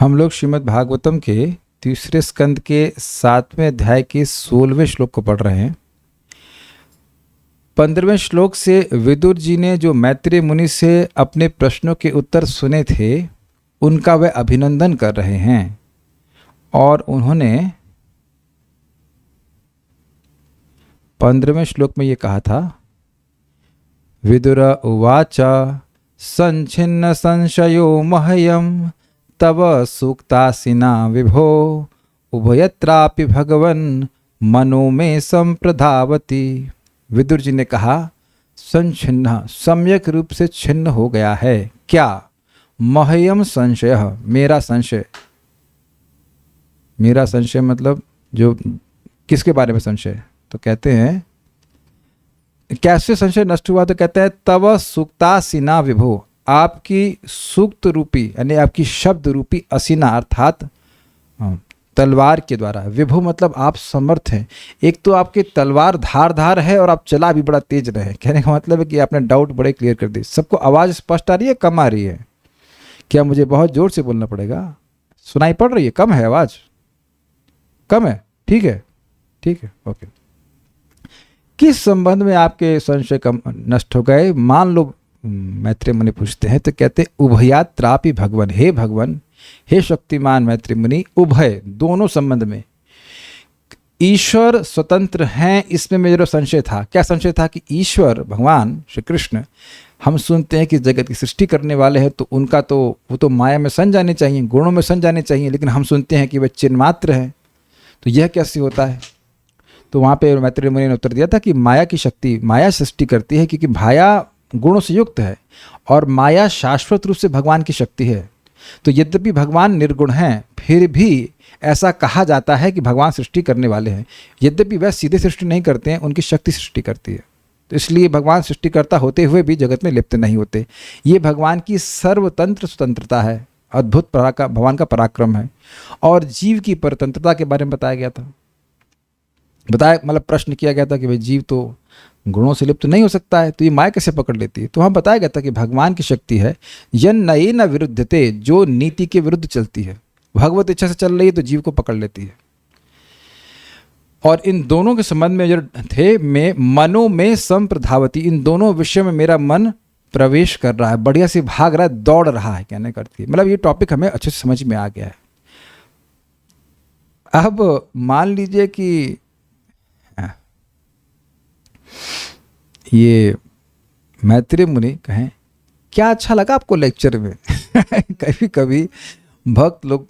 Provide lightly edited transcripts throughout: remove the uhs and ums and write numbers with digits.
हम लोग श्रीमद् भागवतम के तीसरे स्कंद के 7वें अध्याय के 16वें श्लोक को पढ़ रहे हैं। 15वें श्लोक से विदुर जी ने जो मैत्रेय मुनि से अपने प्रश्नों के उत्तर सुने थे उनका वे अभिनंदन कर रहे हैं और उन्होंने 15वें श्लोक में ये कहा था, विदुर उवाच संच्छिन्न संशयो मह्यम तव सूक्तासिना विभो उभयत्रापि भगवन् मनो में संप्रधावति। विदुर जी ने कहा, संच्छिन्न सम्यक रूप से छिन्न हो गया है क्या? मह्यम संशय, मेरा संशय। मेरा संशय मतलब जो किसके बारे में संशय? तो कहते हैं कैसे संशय नष्ट हुआ? तो कहते हैं तव सूक्तासिना विभो, आपकी सूक्त रूपी यानी आपकी शब्द रूपी असिना अर्थात तलवार के द्वारा। विभु मतलब आप समर्थ हैं। एक तो आपकी तलवार धारदार है और आप चला भी बड़ा तेज रहे। कहने का मतलब है कि आपने डाउट बड़े क्लियर कर दिए। सबको आवाज़ स्पष्ट आ रही है, कम आ रही है? क्या मुझे बहुत जोर से बोलना पड़ेगा? सुनाई पड़ रही है? कम है आवाज़? कम है? ठीक है, ठीक है, ओके। किस संबंध में आपके संशय कम नष्ट हो गए? मान लो मैत्रेय मुनि पूछते हैं तो कहते उभयात्रापि भगवन, हे भगवन, हे शक्तिमान मैत्रेय मुनि, उभय दोनों संबंध में ईश्वर स्वतंत्र हैं, इसमें मेरा संशय था। क्या संशय था? कि ईश्वर भगवान श्री कृष्ण, हम सुनते हैं कि जगत की सृष्टि करने वाले हैं तो उनका तो वो तो माया में सन जाने चाहिए, गुणों में सन जाने चाहिए, लेकिन हम सुनते हैं कि वे चिन्ह मात्र हैं। तो यह कैसे होता है? तो वहाँ पे मैत्रेय मुनि ने उत्तर दिया था कि माया की शक्ति, माया सृष्टि करती है क्योंकि माया गुणों से युक्त है और माया शाश्वत रूप से भगवान की शक्ति है। तो यद्यपि भगवान निर्गुण हैं फिर भी ऐसा कहा जाता है कि भगवान सृष्टि करने वाले हैं। यद्यपि वह सीधे सृष्टि नहीं करते हैं, उनकी शक्ति सृष्टि करती है। तो इसलिए भगवान सृष्टिकर्ता होते हुए भी जगत में लिप्त नहीं होते। ये भगवान की सर्वतंत्र स्वतंत्रता है, अद्भुत भगवान का पराक्रम है। और जीव की परतंत्रता के बारे में बताया गया था, मतलब प्रश्न किया गया था कि भाई जीव तो गुणों से लिप्त नहीं हो सकता है, तो ये माया कैसे पकड़ लेती है? तो वहाँ बताया गया था कि भगवान की शक्ति है यन नयेन विरुद्धते, जो नीति के विरुद्ध चलती है, भगवत इच्छा से चल रही है तो जीव को पकड़ लेती है। और इन दोनों के संबंध में जो थे, मैं मनो में संप्रधावती, इन दोनों विषयों में मेरा मन प्रवेश कर रहा है, बढ़िया से भाग रहा है, दौड़ रहा है, कहने करती है। मतलब ये टॉपिक हमें अच्छे से समझ में आ गया है। अब मान लीजिए कि ये मैत्रेय मुनि कहें, क्या अच्छा लगा आपको लेक्चर में? कभी कभी भक्त लोग,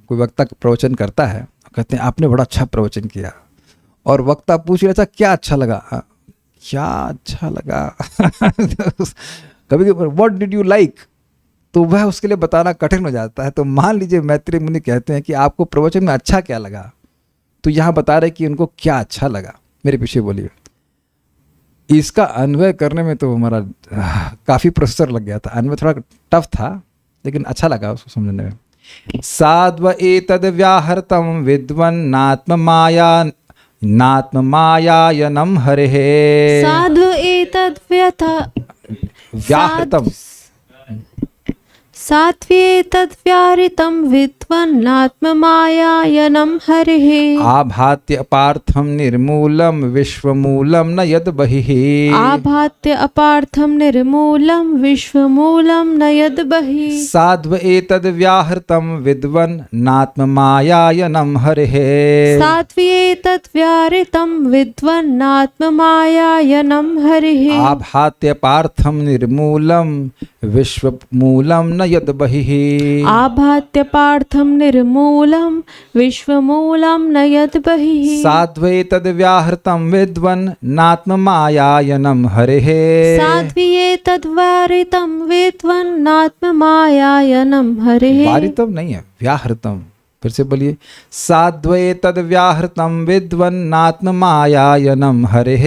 कोई वक्ता प्रवचन करता है, कहते हैं आपने बड़ा अच्छा प्रवचन किया, और वक्ता पूछ रहा था क्या अच्छा लगा? क्या अच्छा लगा? कभी कभी व्हाट डिड यू लाइक, तो वह उसके लिए बताना कठिन हो जाता है। तो मान लीजिए मैत्रेय मुनि कहते हैं कि आपको प्रवचन में अच्छा क्या लगा, तो यहाँ बता रहे कि उनको क्या अच्छा लगा। मेरे पीछे बोलिए। इसका अन्वय करने में तो हमारा काफ़ी प्रोसेसर लग गया था। अन्वय थोड़ा टफ था लेकिन अच्छा लगा उसको समझने में। साध्व एतद् व्याहृतं विद्वन् नात्म मायायनं हरेः। साधु एतद् व्याहृतं सात्वेतद्व्याहृतं विद्वन्नात्ममायायनं हरिः। आभात्य अपार्थं निर्मूलं विश्वमूलं न यद् बहिः। आभात्य अपार्थं निर्मूलं विश्वमूलं न यद् बहिः। साध्व एतद् व्याहृतं विद्वन् नात्ममायायनं हरेः। सात्वेतद्व्याहृतं विद्वन्नात्ममायायनं हरिः। आभात्य पार्थं निर्मूलं विश्वमूलं न यद् बहिः। आभात्य पार्थं निर्मूलं विश्वमूलं न यद् बहिः। साध्वैतद् व्याहृतं विद्वन् नात्ममायायनं हरेः। साध्वेतद्व्याहृतं विद्वन्नात्ममायायनं हरेः। वारितम नहीं है, व्याहृतम। फिर से बोलिए, साध्वे तद व्याहृतम विद्वन्नात्म मायायनम हरेः।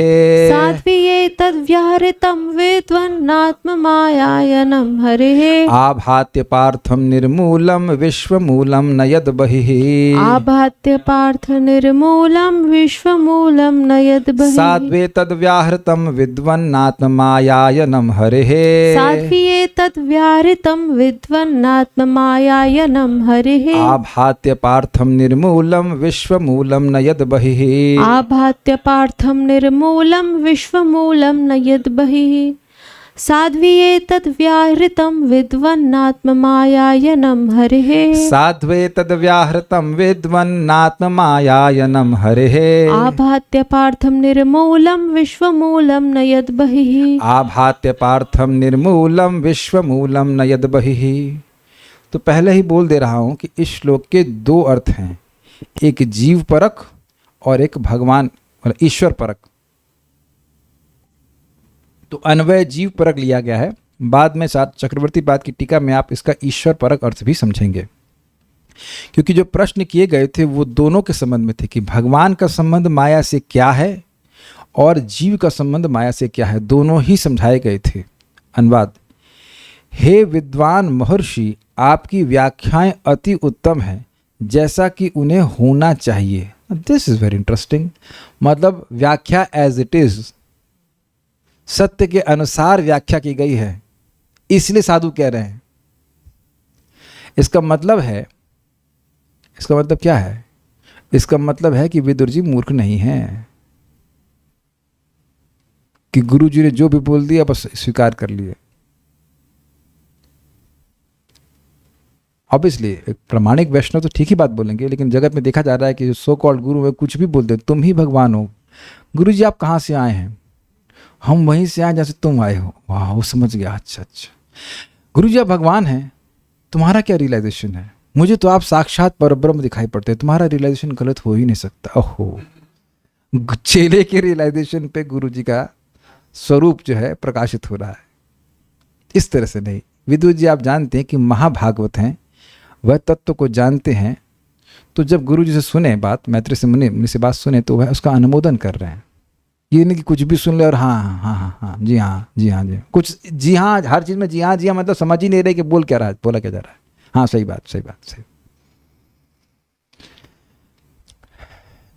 साध्वीये तद्व्याहृतं विद्वन्नात्म मायायनं हरेः। आभात्य पार्थम निर्मूलम विश्वमूलम नयद बहिः। आभात्य पार्थ निर्मूलं विश्वमूलं नयद बहिः। साध्वे तद व्याहृतम विद्वन्नात्म मायायनम हरेः। साध्वीये तद्व्याहृतं विद्वन्नात्म मायायनं हरेः। आभात्य पार्थम निर्मूलम विश्वमूलम नयद बहिः। आभात्य पार्थं निर्मूलं विश्वमूलं नयद बहिः। साध्वीये तद्व्याहृतं विद्वन्नात्म मायायनं हरेः। साध्वे तद व्याहृतम विद्वन्नात्म मायायनम हरेः। आभात्य पार्थं निर्मूलं विश्वमूलं नयद बहिः। आभात्य पार्थम निर्मूलम विश्वमूलम नयद बहिः। तो पहले ही बोल दे रहा हूं कि इस श्लोक के दो अर्थ हैं, एक जीव परक और एक भगवान मतलब ईश्वर परक। तो अन्वय जीव परक लिया गया है, बाद में साथ चक्रवर्ती पाद की टीका में आप इसका ईश्वर परक अर्थ भी समझेंगे, क्योंकि जो प्रश्न किए गए थे वो दोनों के संबंध में थे कि भगवान का संबंध माया से क्या है और जीव का संबंध माया से क्या है, दोनों ही समझाए गए थे। अनुवाद, हे विद्वान महर्षि, आपकी व्याख्याएं अति उत्तम हैं, जैसा कि उन्हें होना चाहिए। This is very interesting. मतलब व्याख्या एज इट इज, सत्य के अनुसार व्याख्या की गई है, इसलिए साधु कह रहे हैं। इसका मतलब क्या है? इसका मतलब है कि विदुर जी मूर्ख नहीं हैं, कि गुरु जी ने जो भी बोल दिया बस स्वीकार कर लिए। ऑब्वियसली एक प्रामाणिक वैष्णव तो ठीक ही बात बोलेंगे, लेकिन जगत में देखा जा रहा है कि जो सो कॉल्ड गुरु है कुछ भी बोलते, तुम ही भगवान हो। गुरु जी आप कहाँ से आए हैं? हम वहीं से आए जैसे तुम आए हो। वाह, वो समझ गया, अच्छा अच्छा। गुरु जी आप भगवान हैं, तुम्हारा क्या रियलाइजेशन है? मुझे तो आप साक्षात परब्रह्म दिखाई पड़ते हैं, तुम्हारा रियलाइजेशन गलत हो ही नहीं सकता। ओहो, चेले के रियलाइजेशन पे गुरु जी का स्वरूप जो है प्रकाशित हो रहा है, इस तरह से नहीं। विदुर जी आप जानते हैं कि महाभागवत हैं, वह तत्व को जानते हैं, तो जब गुरु जी से सुने बात, मैत्री से मुनि से बात सुने, तो वह उसका अनुमोदन कर रहे हैं। ये नहीं कि कुछ भी सुन ले और हाँ हाँ हाँ हाँ जी हाँ जी हाँ जी कुछ जी हाँ, हर चीज़ में जी हाँ मतलब समझ ही नहीं रहे कि बोल क्या रहा है, बोला क्या जा रहा है। हाँ सही बात सही बात सही।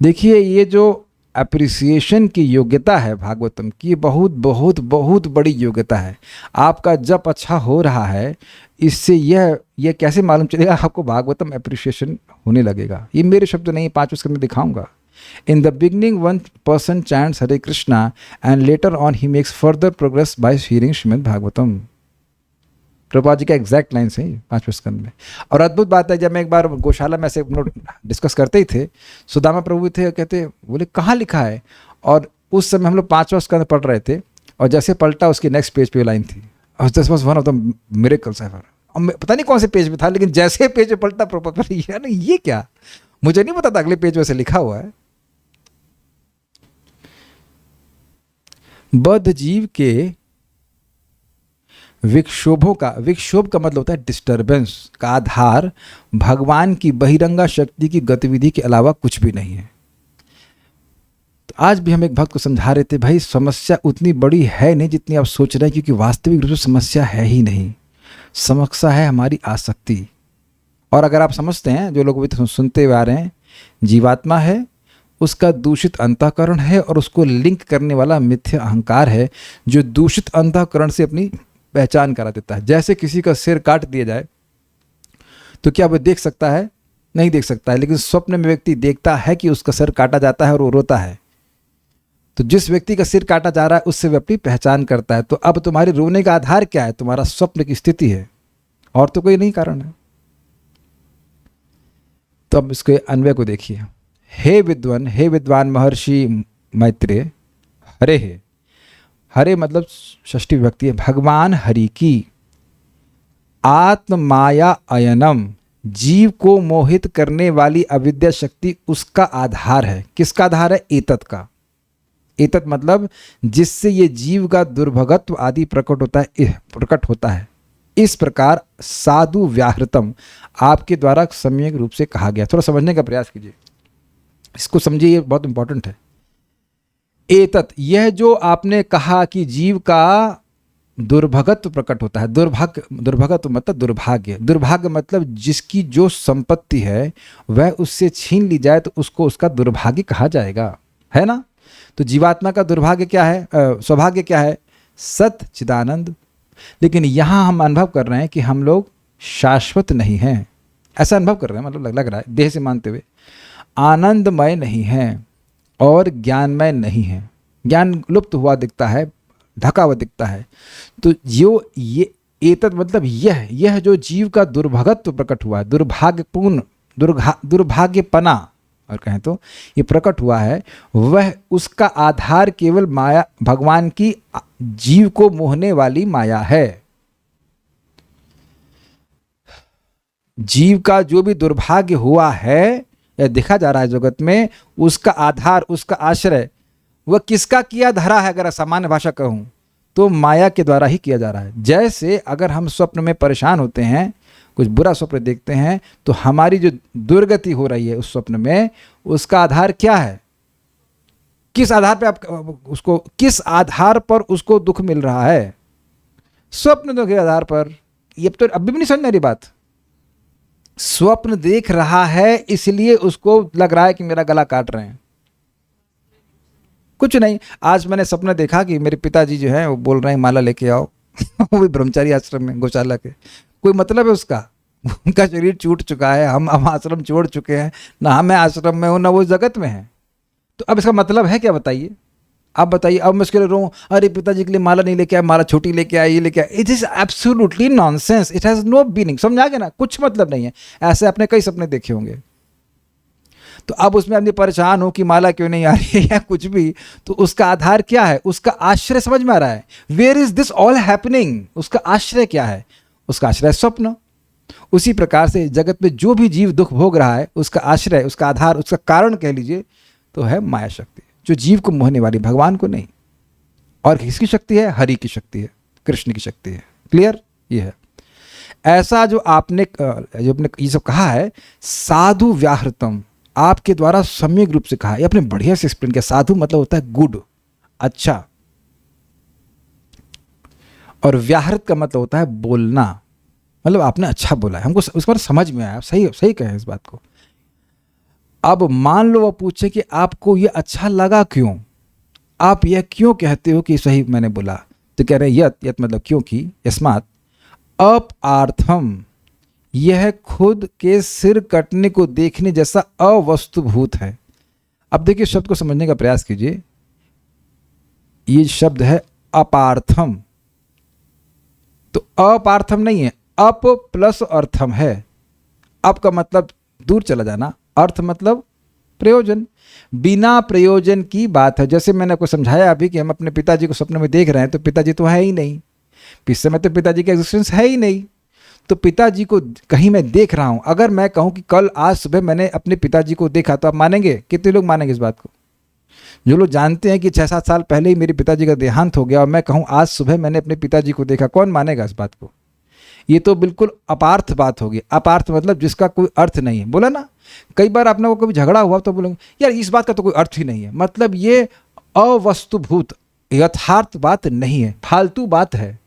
देखिए ये जो अप्रिसिएशन की योग्यता है भागवतम की, बहुत बहुत बहुत बड़ी योग्यता है। आपका जप अच्छा हो रहा है, इससे यह कैसे मालूम चलेगा आपको भागवतम अप्रिसिएशन होने लगेगा। ये मेरे शब्द नहीं, 5 स्कंद में दिखाऊंगा। In the beginning one person chants Hare Krishna and later on he makes further progress by hearing Shrimad Bhagavatam. Prabhupada ji का एग्जैक्ट लाइन है 5वें स्कंद में। और अद्भुत बात है, जब मैं एक बार गौशाला में से डिस्कस करते ही थे, सुदामा प्रभु थे, कहते बोले कहाँ लिखा है, और उस समय हम लोग 5वां स्कंद पढ़ रहे थे, और जैसे पलटा उसके नेक्स्ट पेज पे लाइन थी, और this was one of the miracles ever. और पता नहीं कौन से पेज पे था, लेकिन जैसे पेज पे पलटा प्रभुपाद, ये क्या, मुझे नहीं पता था अगले पेज वैसे लिखा हुआ है। बद्ध जीव के विक्षोभ का मतलब होता है डिस्टर्बेंस का आधार भगवान की बहिरंगा शक्ति की गतिविधि के अलावा कुछ भी नहीं है। तो आज भी हम एक भक्त को समझा रहे थे, भाई समस्या उतनी बड़ी है नहीं जितनी आप सोच रहे हैं, क्योंकि वास्तविक रूप से समस्या है ही नहीं। समस्या है हमारी आसक्ति। और अगर आप समझते हैं, जो लोग भी सुनते हुए आ रहे हैं, जीवात्मा है, उसका दूषित अंतःकरण है, और उसको लिंक करने वाला मिथ्य अहंकार है, जो दूषित अंतःकरण से अपनी पहचान करा देता है। जैसे किसी का सिर काट दिया जाए तो क्या वह देख सकता है? नहीं देख सकता है, लेकिन स्वप्न में व्यक्ति देखता है कि उसका सिर काटा जाता है और वो रोता है। तो जिस व्यक्ति का सिर काटा जा रहा है उससे वह अपनी पहचान करता है। तो अब तुम्हारे रोने का आधार क्या है? तुम्हारा स्वप्न की स्थिति है, और तो कोई नहीं कारण है। तो अब इसके अन्वय को देखिए। हे विद्वान महर्षि मैत्रेय, हरे है, हरे मतलब षष्ठी विभक्ति है, भगवान हरि की आत्म माया अयनम, जीव को मोहित करने वाली अविद्या शक्ति उसका आधार है। किसका आधार है? एतत् का। एतत् मतलब जिससे ये जीव का दुर्भगत्व आदि प्रकट होता है। इस प्रकार साधु व्याहृतम आपके द्वारा सम्यक रूप से कहा गया। थोड़ा समझने का प्रयास कीजिए, इसको समझिए, ये बहुत इंपॉर्टेंट है। एतत्, यह जो आपने कहा कि जीव का दुर्भगत्व प्रकट होता है। दुर्भगत्व मतलब दुर्भाग्य। दुर्भाग्य मतलब जिसकी जो संपत्ति है वह उससे छीन ली जाए तो उसको उसका दुर्भाग्य कहा जाएगा, है ना। तो जीवात्मा का दुर्भाग्य क्या है, सौभाग्य क्या है, सत चिदानंद। लेकिन यहाँ हम अनुभव कर रहे हैं कि हम लोग शाश्वत नहीं हैं, ऐसा अनुभव कर रहे हैं, मतलब लग रहा है देह से मानते हुए, आनंदमय नहीं है और ज्ञानमय नहीं है। ज्ञान लुप्त हुआ दिखता है, ढका हुआ दिखता है। तो जो ये एतत् मतलब यह जो जीव का दुर्भगत्व प्रकट हुआ है, दुर्भाग्यपूर्ण, दुर्भाग्यपना और कहें तो ये प्रकट हुआ है, वह उसका आधार केवल माया, भगवान की जीव को मोहने वाली माया है। जीव का जो भी दुर्भाग्य हुआ है या देखा जा रहा है जगत में, उसका आधार, उसका आश्रय वह किसका किया धरा है, अगर सामान्य भाषा कहूं तो माया के द्वारा ही किया जा रहा है। जैसे अगर हम स्वप्न में परेशान होते हैं, कुछ बुरा स्वप्न देखते हैं, तो हमारी जो दुर्गति हो रही है उस स्वप्न में, उसका आधार क्या है, किस आधार पे आप उसको, किस आधार पर उसको दुख मिल रहा है, स्वप्न के आधार पर। ये तो अभी भी नहीं समझ मेरी बात। स्वप्न देख रहा है इसलिए उसको लग रहा है कि मेरा गला काट रहे हैं, कुछ नहीं। आज मैंने सपना देखा कि मेरे पिताजी जो हैं वो बोल रहे हैं माला लेके आओ वो भी ब्रह्मचारी आश्रम में, गौशाला के। कोई मतलब है उसका, उनका शरीर छूट चुका है, हम आश्रम छोड़ चुके हैं, ना मैं आश्रम में हूँ ना वो जगत में है। तो अब इसका मतलब है क्या, बताइए आप बताइए। अब मैं उसके लिए रो, अरे पिताजी के लिए माला नहीं लेके आया, माला छोटी लेके आया, ये लेके आया। It is absolutely nonsense, it has no meaning. समझ आ गया ना, कुछ मतलब नहीं है। ऐसे आपने कई सपने देखे होंगे। तो अब उसमें अपनी परेशान हो कि माला क्यों नहीं आ रही है या कुछ भी, तो उसका आधार क्या है, उसका आश्रय समझ में आ रहा है। Where is this all happening, उसका आश्रय क्या है, उसका आश्रय स्वप्न। उसी प्रकार से जगत में जो भी जीव दुख भोग रहा है, उसका आश्रय, उसका आधार, उसका कारण कह लीजिए तो है माया शक्ति, जो जीव को मोहने वाली, भगवान को नहीं। और किसकी शक्ति है, हरि की शक्ति है, कृष्ण की शक्ति है। क्लियर, ये है। ऐसा जो आपने ये सब कहा है, साधु व्याहृतम, आपके द्वारा सम्यक रूप से कहा, ये आपने बढ़िया से एक्सप्लेन किया। साधु मतलब होता है गुड, अच्छा, और व्याहृत का मतलब होता है बोलना, मतलब आपने अच्छा बोला है, हमको उस पर समझ में आया, सही सही कहे इस बात को। अब मान लो वो पूछे कि आपको ये अच्छा लगा क्यों, आप यह क्यों कहते हो कि सही मैंने बोला, तो कह रहे हैं यत मतलब क्योंकि, यस्मात् अपार्थम, यह खुद के सिर कटने को देखने जैसा अवस्तुभूत है। अब देखिए शब्द को समझने का प्रयास कीजिए। ये शब्द है अपार्थम, तो अपार्थम नहीं है, अप प्लस अर्थम है। अप का मतलब दूर चला जाना, अर्थ मतलब प्रयोजन, बिना प्रयोजन की बात है। जैसे मैंने आपको समझाया अभी कि हम अपने पिताजी को सपने में देख रहे हैं, तो पिताजी तो है ही नहीं, इस समय तो पिताजी का एग्जिस्टेंस है ही नहीं। तो पिताजी को कहीं मैं देख रहा हूं, अगर मैं कहूं कि कल आज सुबह मैंने अपने पिताजी को देखा, तो आप मानेंगे? कितने लोग मानेंगे इस बात को? जो लोग जानते हैं कि 6-7 साल पहले ही मेरे पिताजी का देहांत हो गया और मैं कहूं आज सुबह मैंने अपने पिताजी को देखा, कौन मानेगा इस बात को? ये तो बिल्कुल अपार्थ बात होगी। अपार्थ मतलब जिसका कोई अर्थ नहीं है। बोला ना, कई बार आपने को कभी झगड़ा हुआ तो बोलेंगे यार इस बात का तो कोई अर्थ ही नहीं है, मतलब ये अवस्तुभूत यथार्थ बात नहीं है, फालतू बात है,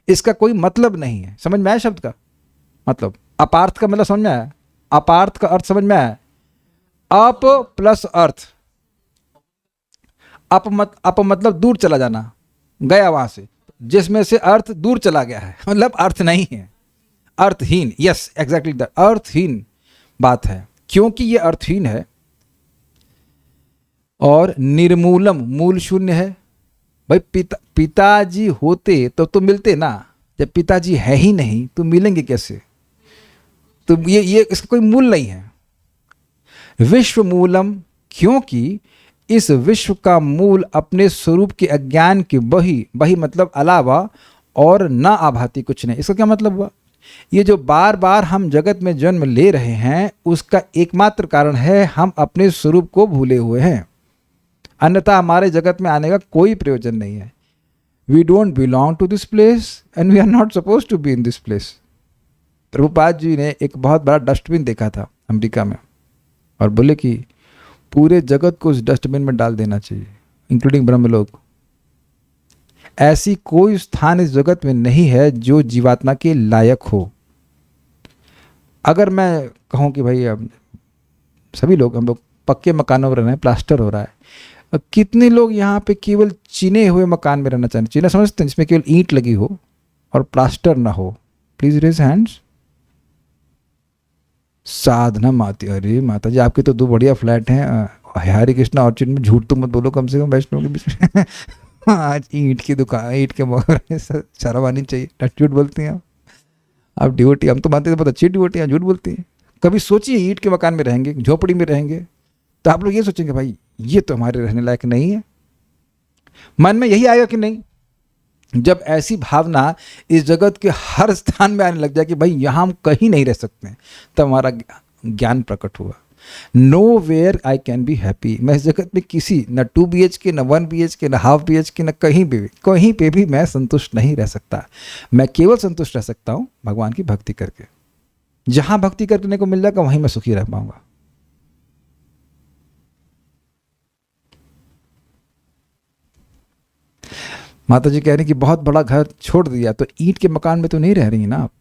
इसका कोई मतलब नहीं है। समझ में आया शब्द का मतलब? अपार्थ का मतलब समझ में आया? अपार्थ का अर्थ समझ में आया? अप प्लस अर्थ, अप मतलब दूर चला जाना, गया वहां से, जिसमें से अर्थ दूर चला गया है, मतलब अर्थ नहीं है, अर्थहीन। यस एग्जैक्टली, द अर्थहीन बात है, क्योंकि ये अर्थहीन है और निर्मूलम, मूल शून्य है। भाई पिताजी होते तो मिलते ना, जब पिताजी है ही नहीं तो मिलेंगे कैसे? तो ये इसका कोई मूल नहीं है। विश्व मूलम, क्योंकि इस विश्व का मूल अपने स्वरूप के अज्ञान के बही मतलब अलावा और ना आभाती कुछ नहीं। इसका क्या मतलब हुआ? ये जो बार बार हम जगत में जन्म ले रहे हैं, उसका एकमात्र कारण है हम अपने स्वरूप को भूले हुए हैं, अन्यथा हमारे जगत में आने का कोई प्रयोजन नहीं है। We don't belong to this place and we are not suppose to be in this place. Prabhupada ji ने एक बहुत बड़ा डस्टबिन देखा था अमेरिका में और बोले कि पूरे जगत को उस डस्टबिन में डाल देना चाहिए, इंक्लूडिंग ब्रह्मलोक। ऐसी कोई स्थान इस जगत में नहीं है जो जीवात्मा के लायक हो। अगर मैं कहूँ कि भाई अब सभी लोग, हम लोग पक्के मकानों में रह रहे हैं, प्लास्टर हो रहा है, अब कितने लोग यहाँ पे केवल चिने हुए मकान में रहना चाहते हैं? चिना समझते हैं, जिसमें केवल ईंट लगी हो और प्लास्टर ना हो? Please raise hands. साधना माती, अरे माता जी आपके तो 2 बढ़िया फ्लैट हैं हरे कृष्णा ऑर्चिड में, झूठ तो मत बोलो कम से कम वैष्णव के बीच में। आज ईंट की दुकान, ईंट के मकान, शर्म आनी चाहिए, झूठ बोलती हैं आप डिवोटी। हम तो मानते थे बहुत अच्छी डिवोटी हैं, झूठ बोलती हैं। कभी सोचिए ईंट के मकान में रहेंगे, झोपड़ी में रहेंगे, तो आप लोग ये सोचेंगे भाई ये तो हमारे रहने लायक नहीं है। मन में यही आएगा कि नहीं? जब ऐसी भावना इस जगत के हर स्थान में आने लग जाए कि भाई यहाँ हम कहीं नहीं रह सकते, तब हमारा ज्ञान प्रकट हुआ। No where I can be happy. मैं इस जगत में किसी न 2 BHK, न 1 BHK, न हाफ BHK, न कहीं पे भी मैं संतुष्ट नहीं रह सकता। मैं केवल संतुष्ट रह सकता हूँ भगवान की भक्ति करके। जहां भक्ति करने को मिल जाएगा वहीं मैं सुखी रह पाऊंगा। माता जी कह रही कि बहुत बड़ा घर छोड़ दिया, तो ईंट के मकान में तो नहीं रह रही ना आप।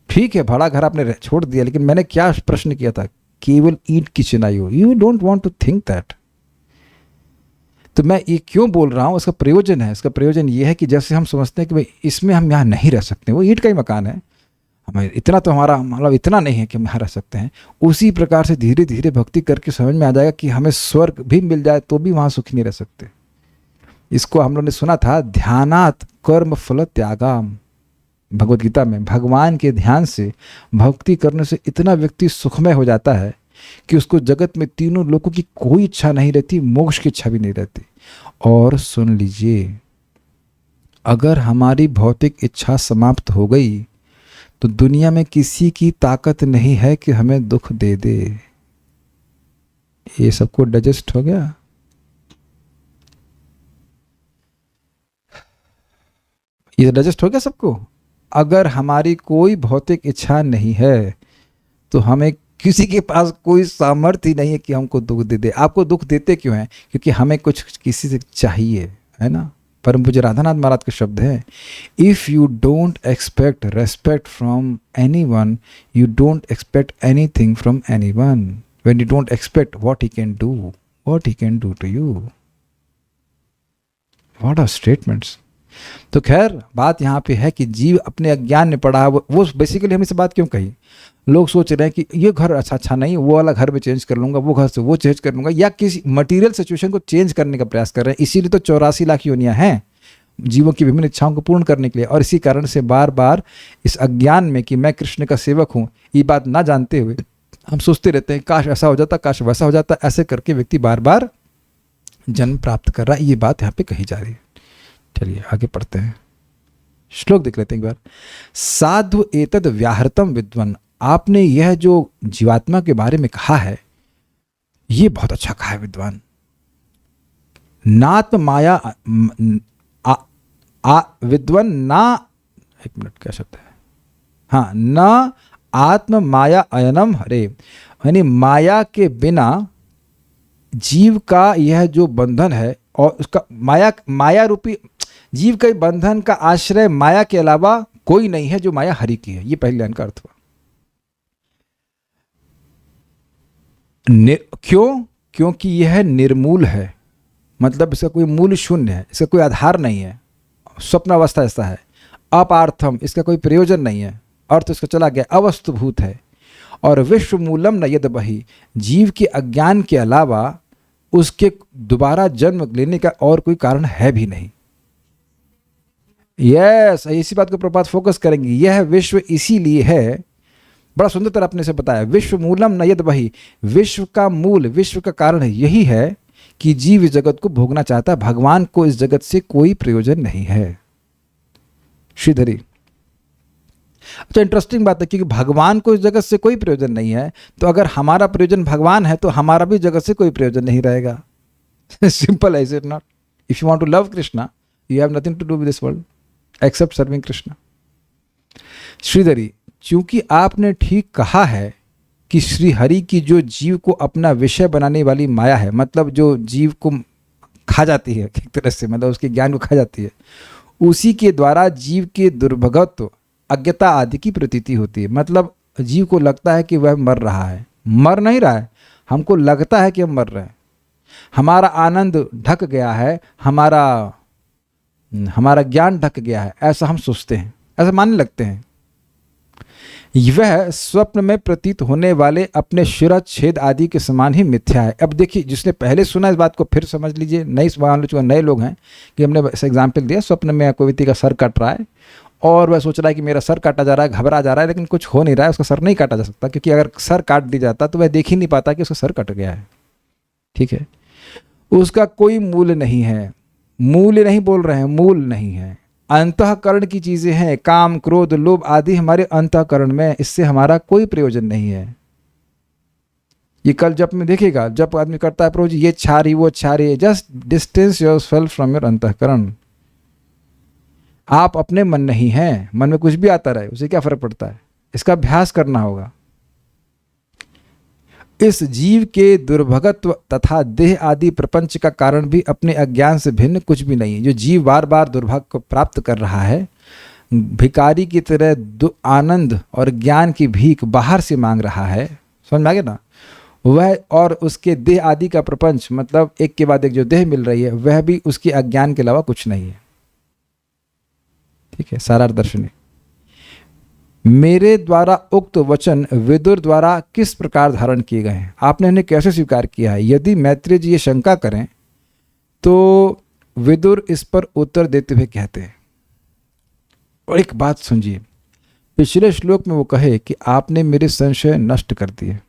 ठीक है, बड़ा घर आपने छोड़ दिया, लेकिन मैंने क्या प्रश्न किया था? केवल ईंट की चिनाई हो। You don't want to think that. तो मैं ये क्यों बोल रहा हूँ, इसका प्रयोजन है। इसका प्रयोजन ये है कि जैसे हम समझते हैं कि भाई इसमें हम यहाँ नहीं रह सकते, वो ईंट का ही मकान है, हमें इतना तो हमारा मतलब इतना नहीं है कि हम यहाँ रह सकते हैं। उसी प्रकार से धीरे धीरे भक्ति करके समझ में आ जाएगा कि हमें स्वर्ग भी मिल जाए तो भी वहाँ सुखी नहीं रह सकते। इसको हम लोग ने सुना था, ध्यानात कर्म फल त्यागाम, भगवत गीता में। भगवान के ध्यान से भक्ति करने से इतना व्यक्ति सुखमय हो जाता है कि उसको जगत में तीनों लोगों की कोई इच्छा नहीं रहती, मोक्ष की इच्छा भी नहीं रहती। और सुन लीजिए, अगर हमारी भौतिक इच्छा समाप्त हो गई तो दुनिया में किसी की ताकत नहीं है कि हमें दुख दे दे। ये सबको डाइजेस्ट हो गया? ये डाइजेस्ट हो गया सबको? अगर हमारी कोई भौतिक इच्छा नहीं है तो हमें किसी के पास कोई सामर्थ्य नहीं है कि हमको दुख दे दे। आपको दुख देते क्यों हैं? क्योंकि हमें कुछ किसी से चाहिए, है ना। परम पूज्य राधानाथ महाराज के शब्द हैं, if you don't expect respect from anyone, you don't expect anything from anyone. When you don't expect what he can do, what he can do to you. What are statements. तो खैर बात यहाँ पे है कि जीव अपने अज्ञान में पड़ा। वो बेसिकली हमें से बात क्यों कही? लोग सोच रहे हैं कि ये घर अच्छा नहीं, वो वाला घर में चेंज कर लूँगा, वो घर से वो चेंज कर लूँगा, या किसी मटेरियल सिचुएशन को चेंज करने का प्रयास कर रहे हैं। इसीलिए तो 84 लाख योनियाँ हैं जीवों की विभिन्न इच्छाओं को पूर्ण करने के लिए। और इसी कारण से बार बार इस अज्ञान में कि मैं कृष्ण का सेवक हूँ, ये बात ना जानते हुए हम सोचते रहते हैं काश ऐसा हो जाता, काश वैसा हो जाता। ऐसे करके व्यक्ति बार बार जन्म प्राप्त कर रहा है। ये बात यहाँ पे कही जा रही है। चलिए आगे पढ़ते हैं, श्लोक देख लेते हैं एक बार। साधु एतद व्याहृतम विद्वन। आपने यह जो जीवात्मा के बारे में कहा है ये बहुत अच्छा कहा है विद्वान। नात्म माया विद्वन ना, एक मिनट क्या शब्द है, हाँ, न आत्म माया अयनम हरे, यानी माया के बिना जीव का यह जो बंधन है और उसका माया रूपी जीव के बंधन का आश्रय माया के अलावा कोई नहीं है जो माया हरि की है। ये पहली लाइन का अर्थ हुआ। क्यों? क्योंकि यह निर्मूल है, मतलब इसका कोई मूल शून्य है, इसका कोई आधार नहीं है। स्वप्नावस्था ऐसा है। अपार्थम, इसका कोई प्रयोजन नहीं है, अर्थ इसका चला गया, अवस्तुभूत है। और विश्व मूलम न यद बहि, जीव के अज्ञान के अलावा उसके दोबारा जन्म लेने का और कोई कारण है भी नहीं। यस, इसी बात को प्रपात फोकस करेंगे। यह विश्व इसीलिए है, बड़ा सुंदर तरह अपने से बताया, विश्व मूलम न यद बहि, विश्व का मूल, विश्व का कारण यही है कि जीव इस जगत को भोगना चाहता है। भगवान को इस जगत से कोई प्रयोजन नहीं है। श्रीधरी, अच्छा इंटरेस्टिंग बात है, क्योंकि भगवान को इस जगत से कोई प्रयोजन नहीं है, तो अगर हमारा प्रयोजन भगवान है तो हमारा भी जगत से कोई प्रयोजन नहीं रहेगा। सिंपल है, is it not? If you want to love Krishna, you have nothing to do with this world except serving Krishna. Shridhari, चूंकि आपने ठीक कहा है कि श्री हरि की जो जीव को अपना विषय बनाने वाली माया है, मतलब जो जीव को खा जाती है एक तरह से, मतलब उसके ज्ञान को खा जाती है, उसी के द्वारा जीव के दुर्भगत्व, अज्ञता आदि की प्रतीति होती है। मतलब जीव को लगता है कि वह मर रहा है, मर नहीं रहा है, हमको लगता है कि हम मर रहे हैं, हमारा आनंद ढक गया है, हमारा ज्ञान ढक गया है, ऐसा हम सोचते हैं, ऐसा मानने लगते हैं। वह स्वप्न में प्रतीत होने वाले अपने शिरच्छेद आदि के समान ही मिथ्या है। अब देखिए, जिसने पहले सुना इस बात को फिर समझ लीजिए, नए लोग हैं कि हमने ऐसा एग्जाम्पल दिया, स्वप्न में कोई व्यक्ति का सर कट रहा है और वह सोच रहा है कि मेरा सर काटा जा रहा है, घबरा जा रहा है, लेकिन कुछ हो नहीं रहा है, उसका सर नहीं काटा जा सकता, क्योंकि अगर सर काट दिया जाता तो वह देख ही नहीं पाता कि उसका सर कट गया है। ठीक है, उसका कोई मूल्य नहीं है, मूल्य नहीं बोल रहे हैं, मूल नहीं है, अंतःकरण की चीजें हैं, काम क्रोध लोभ आदि हमारे अंतःकरण में, इससे हमारा कोई प्रयोजन नहीं है। ये कल जप में देखेगा, जब आदमी करता है प्रभु जी ये छा रही वो छा रही है, just distance yourself from your अंतःकरण। आप अपने मन नहीं हैं, मन में कुछ भी आता रहे उसे क्या फर्क पड़ता है, इसका अभ्यास करना होगा। इस जीव के दुर्भगत्व तथा देह आदि प्रपंच का कारण भी अपने अज्ञान से भिन्न कुछ भी नहीं है। जो जीव बार बार दुर्भाग्य को प्राप्त कर रहा है, भिखारी की तरह आनंद और ज्ञान की भीख बाहर से मांग रहा है, समझ में आ गया ना, वह और उसके देह आदि का प्रपंच, मतलब एक के बाद एक जो देह मिल रही है, वह भी उसके अज्ञान के अलावा कुछ नहीं है। ठीक है, सारार्थ दर्शनी। मेरे द्वारा उक्त वचन विदुर द्वारा किस प्रकार धारण किए गए हैं, आपने उन्हें कैसे स्वीकार किया है? यदि मैत्रेय जी ये शंका करें तो विदुर इस पर उत्तर देते हुए कहते हैं, और एक बात सुनिए, पिछले श्लोक में वो कहे कि आपने मेरे संशय नष्ट कर दिए,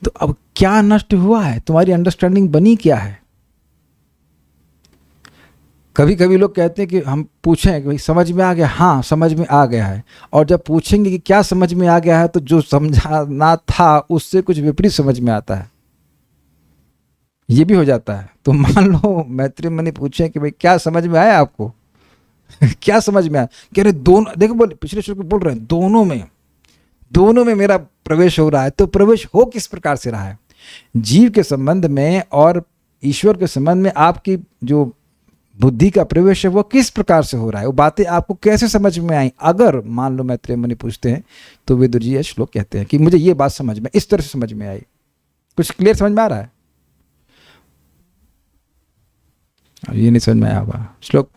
तो अब क्या नष्ट हुआ है, तुम्हारी अंडरस्टैंडिंग बनी क्या है? कभी कभी लोग कहते हैं कि हम पूछें कि भाई समझ में आ गया, हाँ समझ में आ गया है, और जब पूछेंगे कि क्या समझ में आ गया है, तो जो समझाना था उससे कुछ विपरीत समझ में आता है, ये भी हो जाता है। तो मान लो मैत्रेय मुनि पूछें कि भाई क्या समझ में आया आपको क्या समझ में आया, कह रहे दोनों, देखो बोले पिछले श्लोक में बोल रहे हैं दोनों में मेरा प्रवेश हो रहा है। तो प्रवेश हो किस प्रकार से रहा है? जीव के संबंध में और ईश्वर के संबंध में आपकी जो बुद्धि का प्रवेश है वो किस प्रकार से हो रहा है, वो बातें आपको कैसे समझ में आई? अगर मान लो मैत्रेय मुनि पूछते हैं तो विदुर जी ये श्लोक कहते हैं कि मुझे ये बात समझ में इस तरह से समझ में आई। कुछ क्लियर समझ में आ रहा है? ये नहीं समझ में आया होगा। श्लोक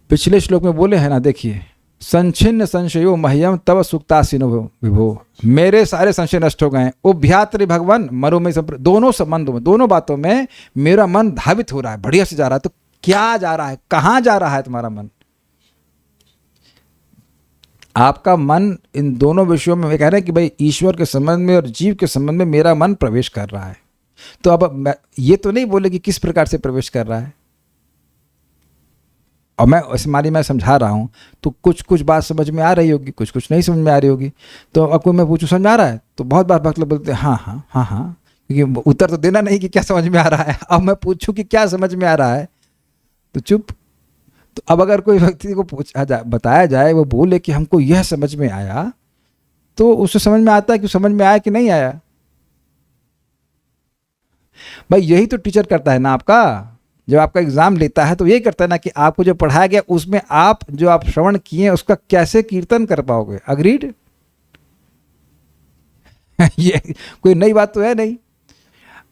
पिछले श्लोक में बोले हैं ना, देखिए, संचिन्न संशयो मह्यम तव सुक्तासीनो विभो, मेरे सारे संशय नष्ट हो गए। उभ्यात्र भगवान मरो में, दोनों संबंधों में, दोनों बातों में मेरा मन धावित हो रहा है, बढ़िया से जा रहा है। तो क्या जा रहा है, कहां जा रहा है तुम्हारा मन? आपका मन इन दोनों विषयों में कह रहे हैं कि भाई ईश्वर के संबंध में और जीव के संबंध में मेरा मन प्रवेश कर रहा है। तो अब ये तो नहीं बोले कि किस प्रकार से प्रवेश कर रहा है, और मैं इस्माली मैं समझा रहा हूँ तो कुछ कुछ बात समझ में आ रही होगी, कुछ कुछ नहीं समझ में आ रही होगी। तो अब कोई मैं पूछूँ समझ में आ रहा है, तो बहुत बार भक्त लोग बोलते हैं हाँ हाँ हाँ हाँ, क्योंकि उत्तर तो देना नहीं कि क्या समझ में आ रहा है। अब मैं पूछूं कि क्या समझ में आ रहा है तो चुप। तो अब अगर कोई व्यक्ति को बताया जाए, वो बोले कि हमको यह समझ में आया, तो उससे समझ में आता है कि समझ में आया कि नहीं आया। भाई यही तो टीचर करता है ना आपका, जब आपका एग्जाम लेता है तो यही करता है ना कि आपको जो पढ़ाया गया उसमें आप जो आप श्रवण किए उसका कैसे कीर्तन कर पाओगे। अग्रीड? ये कोई नई बात तो है नहीं।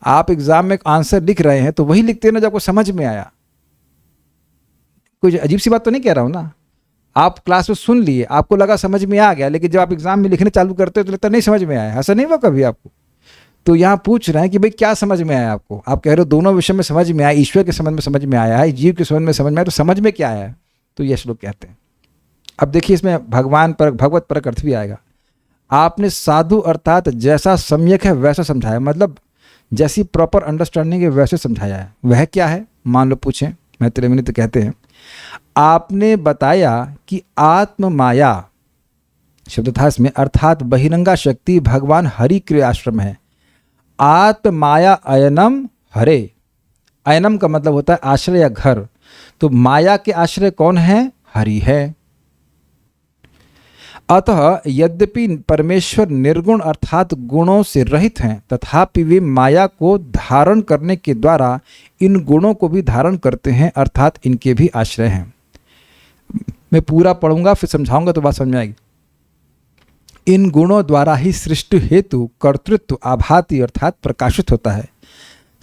आप एग्जाम में आंसर लिख रहे हैं तो वही लिखते हैं ना जो आपको समझ में आया। कोई अजीब सी बात तो नहीं कह रहा हूं ना। आप क्लास में सुन लिए, आपको लगा समझ में आ गया, लेकिन जब आप एग्जाम में लिखने चालू करते हो तो लगता नहीं समझ में आया। ऐसा नहीं हुआ कभी आपको? तो यहाँ पूछ रहे हैं कि भाई क्या समझ में आया आपको? आप कह रहे हो दोनों विषय में समझ में आया, ईश्वर के संबंध में समझ में आया है, जीव के संबंध में समझ में आया, तो समझ में क्या आया? तो ये श्लोक कहते हैं। अब देखिए इसमें भगवान पर भगवत परक अर्थ भी आएगा। आपने साधु अर्थात जैसा सम्यक है वैसा समझाया, मतलब जैसी प्रॉपर अंडरस्टैंडिंग है वैसे समझाया है। वह क्या है? मान लो पूछें, मैत्रेय मुनि तो कहते हैं आपने बताया कि आत्म माया शब्द था इसमें, अर्थात बहिरंगा शक्ति भगवान हरि के आश्रम है। आत्म माया अयनम हरे, अयनम का मतलब होता है आश्रय या घर। तो माया के आश्रय कौन है? हरि है। अतः यद्यपि परमेश्वर निर्गुण अर्थात गुणों से रहित हैं, तथापि वे माया को धारण करने के द्वारा इन गुणों को भी धारण करते हैं, अर्थात इनके भी आश्रय हैं। मैं पूरा पढ़ूंगा फिर समझाऊंगा तो बात समझ में आएगी। इन गुणों द्वारा ही सृष्टि हेतु कर्तृत्व आभाति अर्थात प्रकाशित होता है,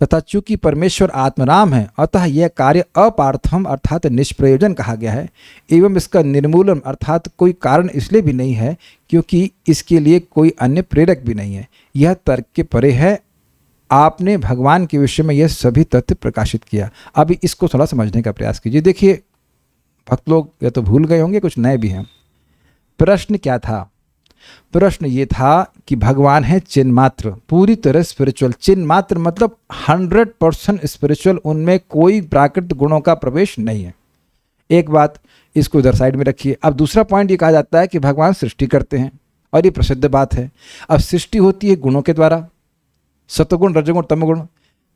तथा चूंकि परमेश्वर आत्मराम है, अतः यह कार्य अपार्थम अर्थात निष्प्रयोजन कहा गया है। एवं इसका निर्मूलन अर्थात कोई कारण इसलिए भी नहीं है क्योंकि इसके लिए कोई अन्य प्रेरक भी नहीं है। यह तर्क के परे है। आपने भगवान के विषय में यह सभी तथ्य प्रकाशित किया। अभी इसको थोड़ा समझने का प्रयास कीजिए। देखिए, भक्त लोग या तो भूल गए होंगे, कुछ नए भी हैं। प्रश्न क्या था? प्रश्न ये था कि भगवान है चिन्ह मात्र, पूरी तरह स्पिरिचुअल। चिन्ह मात्र मतलब 100% स्पिरिचुअल, उनमें कोई प्राकृतिक गुणों का प्रवेश नहीं है। एक बात, इसको इधर साइड में रखिए। अब दूसरा पॉइंट ये कहा जाता है कि भगवान सृष्टि करते हैं, और ये प्रसिद्ध बात है। अब सृष्टि होती है गुणों के द्वारा, सत्वगुण, रजोगुण, तमोगुण।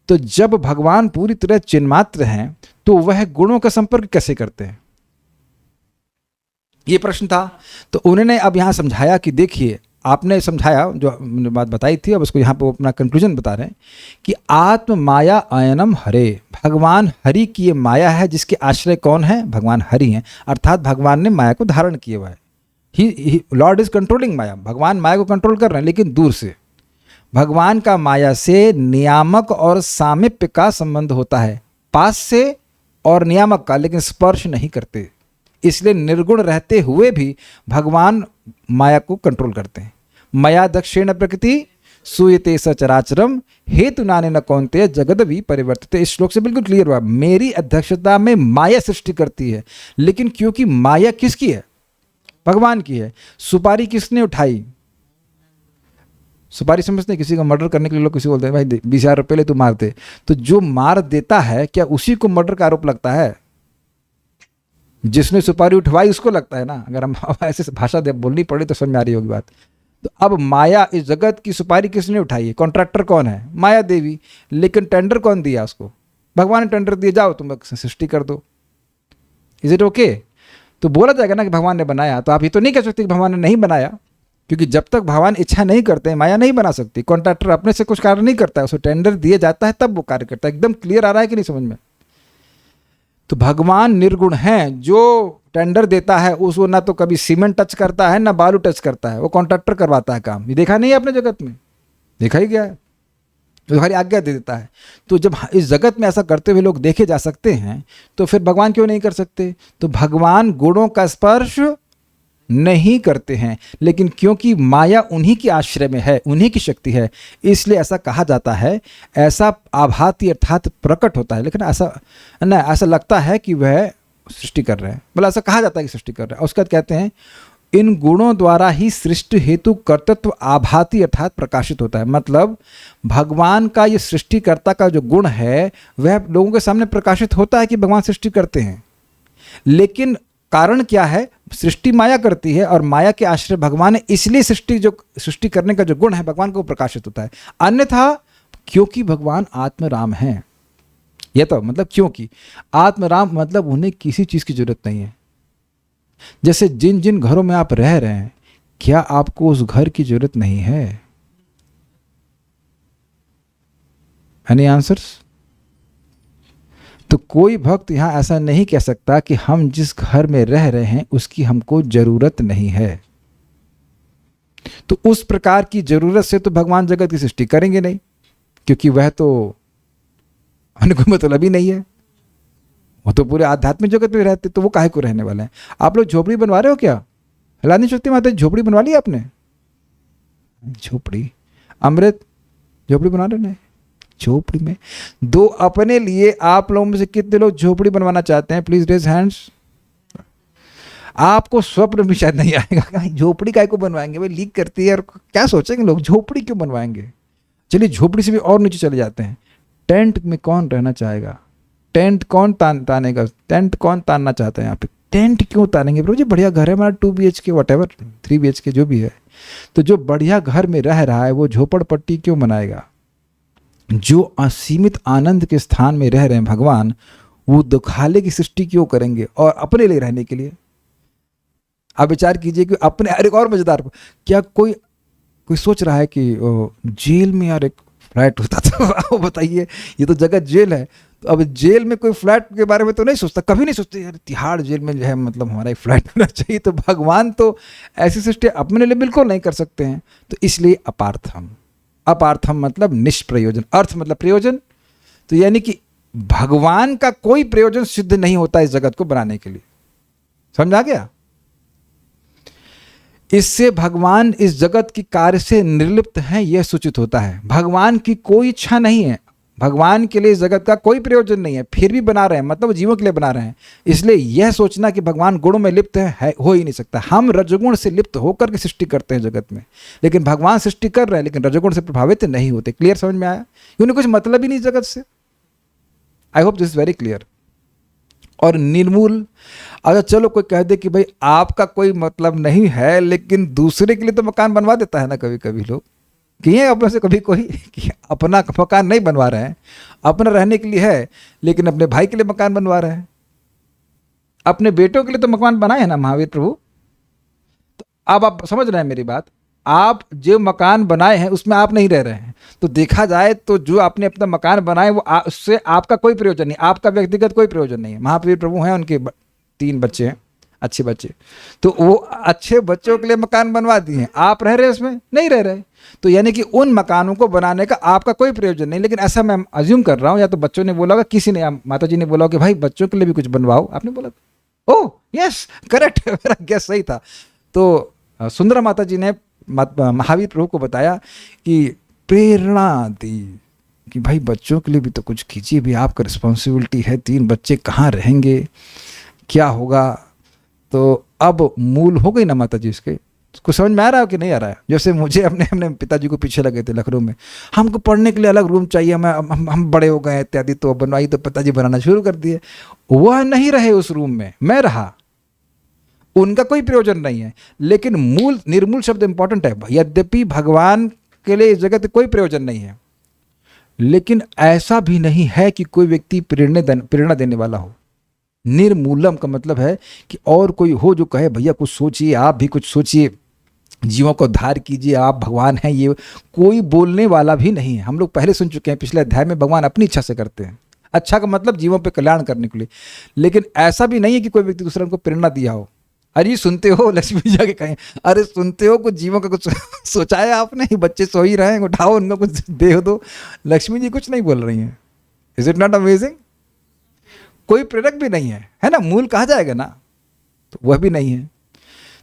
तो जब भगवान पूरी तरह चिन्ह मात्र हैं तो वह गुणों का संपर्क कैसे करते हैं? ये प्रश्न था। तो उन्होंने अब यहाँ समझाया कि देखिए, आपने समझाया जो बात बताई थी, अब उसको यहाँ पे अपना कंक्लूजन बता रहे हैं कि आत्म माया अयनम हरे, भगवान हरि की ये माया है जिसके आश्रय कौन है? भगवान हरि हैं, अर्थात भगवान ने माया को धारण किया हुआ है। ही लॉर्ड इज कंट्रोलिंग माया। भगवान माया को कंट्रोल कर रहे हैं, लेकिन दूर से। भगवान का माया से नियामक और सामीप्य का संबंध होता है, पास से और नियामक का, लेकिन स्पर्श नहीं करते। इसलिए निर्गुण रहते हुए भी भगवान माया को कंट्रोल करते हैं। मया दक्षिण प्रकृति सूयते सचराचरम हेतु नाने न कौन्तेय जगदवि परिवर्तित। इस श्लोक से बिल्कुल क्लियर हुआ, मेरी अध्यक्षता में माया सृष्टि करती है। लेकिन क्योंकि माया किसकी है? भगवान की है। सुपारी किसने उठाई? सुपारी समझते, किसी का मर्डर करने के लिए लोग किसी को बोलते हैं भाई 20,000 रुपये ले, तू मार दे। तो जो मार देता है, क्या उसी को मर्डर का आरोप लगता है? जिसने सुपारी उठवाई उसको लगता है ना। अगर हम ऐसे भाषा बोलनी पड़े तो समझ में आ रही होगी बात। तो अब माया, इस जगत की सुपारी किसने उठाई है? कॉन्ट्रैक्टर कौन है? माया देवी। लेकिन टेंडर कौन दिया उसको? भगवान ने टेंडर दिया, जाओ तुम सृष्टि कर दो। Is it okay? तो बोला जाएगा ना कि भगवान ने बनाया। तो आप ये तो नहीं कह सकते कि भगवान ने नहीं बनाया, क्योंकि जब तक भगवान इच्छा नहीं करते माया नहीं बना सकती। कॉन्ट्रैक्टर अपने से कुछ कार्य नहीं करता है, उसको टेंडर दिया जाता है तब वो कार्य करता है। एकदम क्लियर आ रहा है कि नहीं समझ में? तो भगवान निर्गुण हैं। जो टेंडर देता है उसको ना तो कभी सीमेंट टच करता है ना बालू टच करता है, वो कॉन्ट्रैक्टर करवाता है काम। ये देखा नहीं है अपने जगत में? देखा ही गया है। तो खाली आज्ञा दे देता है। तो जब इस जगत में ऐसा करते हुए लोग देखे जा सकते हैं, तो फिर भगवान क्यों नहीं कर सकते? तो भगवान गुणों का स्पर्श नहीं करते हैं, लेकिन क्योंकि माया उन्हीं के आश्रय में है, उन्हीं की शक्ति है, इसलिए ऐसा कहा जाता है। ऐसा आभाती अर्थात प्रकट होता है, लेकिन ऐसा लगता है कि वह सृष्टि कर रहे हैं। मतलब ऐसा कहा जाता है कि सृष्टि कर रहे हैं। उसके बाद कहते हैं इन गुणों द्वारा ही सृष्टि हेतु कर्तृत्व आभाती अर्थात प्रकाशित होता है। मतलब भगवान का ये सृष्टिकर्ता का जो गुण है वह लोगों के सामने प्रकाशित होता है कि भगवान सृष्टि करते हैं। लेकिन कारण क्या है? सृष्टि माया करती है और माया के आश्रय भगवान है, इसलिए सृष्टि करने का जो गुण है भगवान को प्रकाशित होता है। अन्यथा क्योंकि भगवान आत्मराम हैं। यह तो मतलब क्योंकि आत्मराम मतलब उन्हें किसी चीज की जरूरत नहीं है। जैसे जिन जिन घरों में आप रह रहे हैं, क्या आपको उस घर की जरूरत नहीं है? Any answers? तो कोई भक्त यहां ऐसा नहीं कह सकता कि हम जिस घर में रह रहे हैं उसकी हमको जरूरत नहीं है। तो उस प्रकार की जरूरत से तो भगवान जगत की सृष्टि करेंगे नहीं, क्योंकि वह तो उन्हें कोई मतलब ही नहीं है। वो तो पूरे आध्यात्मिक जगत में रहते, तो वो काहे को रहने वाले हैं? आप लोग झोपड़ी बनवा रहे हो क्या? हिलानी शक्ति माता झोपड़ी बनवा ली आपने? झोपड़ी अमृत झोपड़ी बना रहे हैं। झोपड़ी में दो अपने लिए आप लोगों में से कितने लोग झोपड़ी बनवाना चाहते हैं? Please raise hands. आपको स्वप्न भी शायद नहीं आएगा झोपड़ी काय को बनवाएंगे, भाई लीक करती है और क्या सोचेंगे लोग, झोपड़ी क्यों बनवाएंगे? चलिए झोपड़ी से भी और नीचे चले जाते हैं। टेंट में कौन रहना चाहेगा? टेंट कौन तानेगा? टेंट कौन तानना चाहता है यहाँ पे? टेंट क्यों तानेंगे? ब्रो जी बढ़िया घर है हमारा, 2 BHK वॉटेवर 3 BHK जो भी है। तो जो बढ़िया घर में रह रहा है वो झोपड़पट्टी क्यों बनाएगा? जो असीमित आनंद के स्थान में रह रहे हैं भगवान, वो दुखाले की सृष्टि क्यों करेंगे और अपने लिए रहने के लिए? आप विचार कीजिए कि अपने, अरे एक और मजेदार, क्या कोई सोच रहा है कि जेल में यार एक फ्लैट होता था वो बताइए, ये तो जगह जेल है, तो अब जेल में कोई फ्लैट के बारे में तो नहीं सोचता, कभी नहीं सोचते यार तिहाड़ जेल में जो है मतलब हमारा एक फ्लैट होना चाहिए। तो भगवान तो ऐसी सृष्टि अपने लिए बिल्कुल नहीं कर सकते हैं। तो इसलिए अपार्थम, अपार्थम मतलब निष्प्रयोजन, अर्थ मतलब प्रयोजन, तो यानी कि भगवान का कोई प्रयोजन सिद्ध नहीं होता इस जगत को बनाने के लिए। समझ आ गया? इससे भगवान इस जगत की कार्य से निर्लिप्त हैं यह सूचित होता है। भगवान की कोई इच्छा नहीं है, भगवान के लिए इस जगत का कोई प्रयोजन नहीं है, फिर भी बना रहे हैं, मतलब जीवों के लिए बना रहे हैं। इसलिए यह सोचना कि भगवान गुणों में लिप्त है हो ही नहीं सकता। हम रजगुण से लिप्त होकर के सृष्टि करते हैं जगत में, लेकिन भगवान सृष्टि कर रहे हैं लेकिन रजगुण से प्रभावित नहीं होते। क्लियर समझ में आया? उन्हें कुछ मतलब ही नहीं जगत से। I hope this is very clear. और निर्मूल, अगर चलो कोई कह दे कि भाई आपका कोई मतलब नहीं है, लेकिन दूसरे के लिए तो मकान बनवा देता है ना कभी कभी लोग, किए अपने से कभी कोई कि अपना मकान नहीं बनवा रहे हैं, अपना रहने के लिए है, लेकिन अपने भाई के लिए मकान बनवा रहे हैं, अपने बेटों के लिए तो मकान बनाए हैं ना महावीर प्रभु। तो अब आप समझ रहे हैं मेरी बात? आप जो मकान बनाए हैं उसमें आप नहीं रह रहे हैं, तो देखा जाए तो जो आपने अपना मकान बनाए वो उससे आपका कोई प्रयोजन नहीं, आपका व्यक्तिगत कोई प्रयोजन नहीं है। महावीर प्रभु हैं, उनके 3 बच्चे हैं, अच्छे बच्चे, तो वो अच्छे बच्चों के लिए मकान बनवा दिए हैं, आप रह रहे उसमें नहीं रह रहे। तो यानी कि उन मकानों को बनाने का आपका कोई प्रयोजन नहीं। लेकिन ऐसा मैं अज्यूम कर रहा हूँ, या तो बच्चों ने बोला होगा, किसी ने, माता जी ने बोला कि भाई बच्चों के लिए भी कुछ बनवाओ, आपने बोला ओह यस करेक्ट, मेरा गेस सही था। तो सुंदरा माता जी ने महावीर प्रभु को बताया कि प्रेरणा दी कि भाई बच्चों के लिए भी तो कुछ कीजिए, भी आपका रिस्पॉन्सिबिलिटी है, 3 बच्चे कहाँ रहेंगे, क्या होगा। तो अब मूल हो गई ना माता जी इसके, कुछ समझ में आ रहा है कि नहीं आ रहा है? जैसे मुझे अपने पिताजी को पीछे लगे थे लखनऊ में, हमको पढ़ने के लिए अलग रूम चाहिए, हम बड़े हो गए इत्यादि, तो बनवाई, तो पिताजी बनाना शुरू कर दिए। वह नहीं रहे उस रूम में, मैं रहा, उनका कोई प्रयोजन नहीं है। लेकिन मूल, निर्मूल शब्द इंपॉर्टेंट है। यद्यपि भगवान के लिए इस जगत कोई प्रयोजन नहीं है, लेकिन ऐसा भी नहीं है कि कोई व्यक्ति प्रेरणा देने वाला हो। निर्मूलम का मतलब है कि और कोई हो जो कहे भैया कुछ सोचिए, आप भी कुछ सोचिए, जीवों को उद्धार कीजिए, आप भगवान हैं, ये कोई बोलने वाला भी नहीं है। हम लोग पहले सुन चुके हैं पिछले अध्याय में, भगवान अपनी इच्छा से करते हैं। अच्छा का मतलब जीवों पे कल्याण करने के लिए। लेकिन ऐसा भी नहीं है कि कोई व्यक्ति दूसरे को प्रेरणा दिया हो। अरे सुनते हो, लक्ष्मी जी जाके कहें अरे सुनते हो, कुछ जीवों का कुछ सोचा है आपने? बच्चे सो ही रहे हैं, उठाओ उनको कुछ दे दो। लक्ष्मी जी कुछ नहीं बोल रही हैं। Is it not amazing? कोई प्रेरक भी नहीं है ना, मूल कहा जाएगा ना, तो वह भी नहीं है।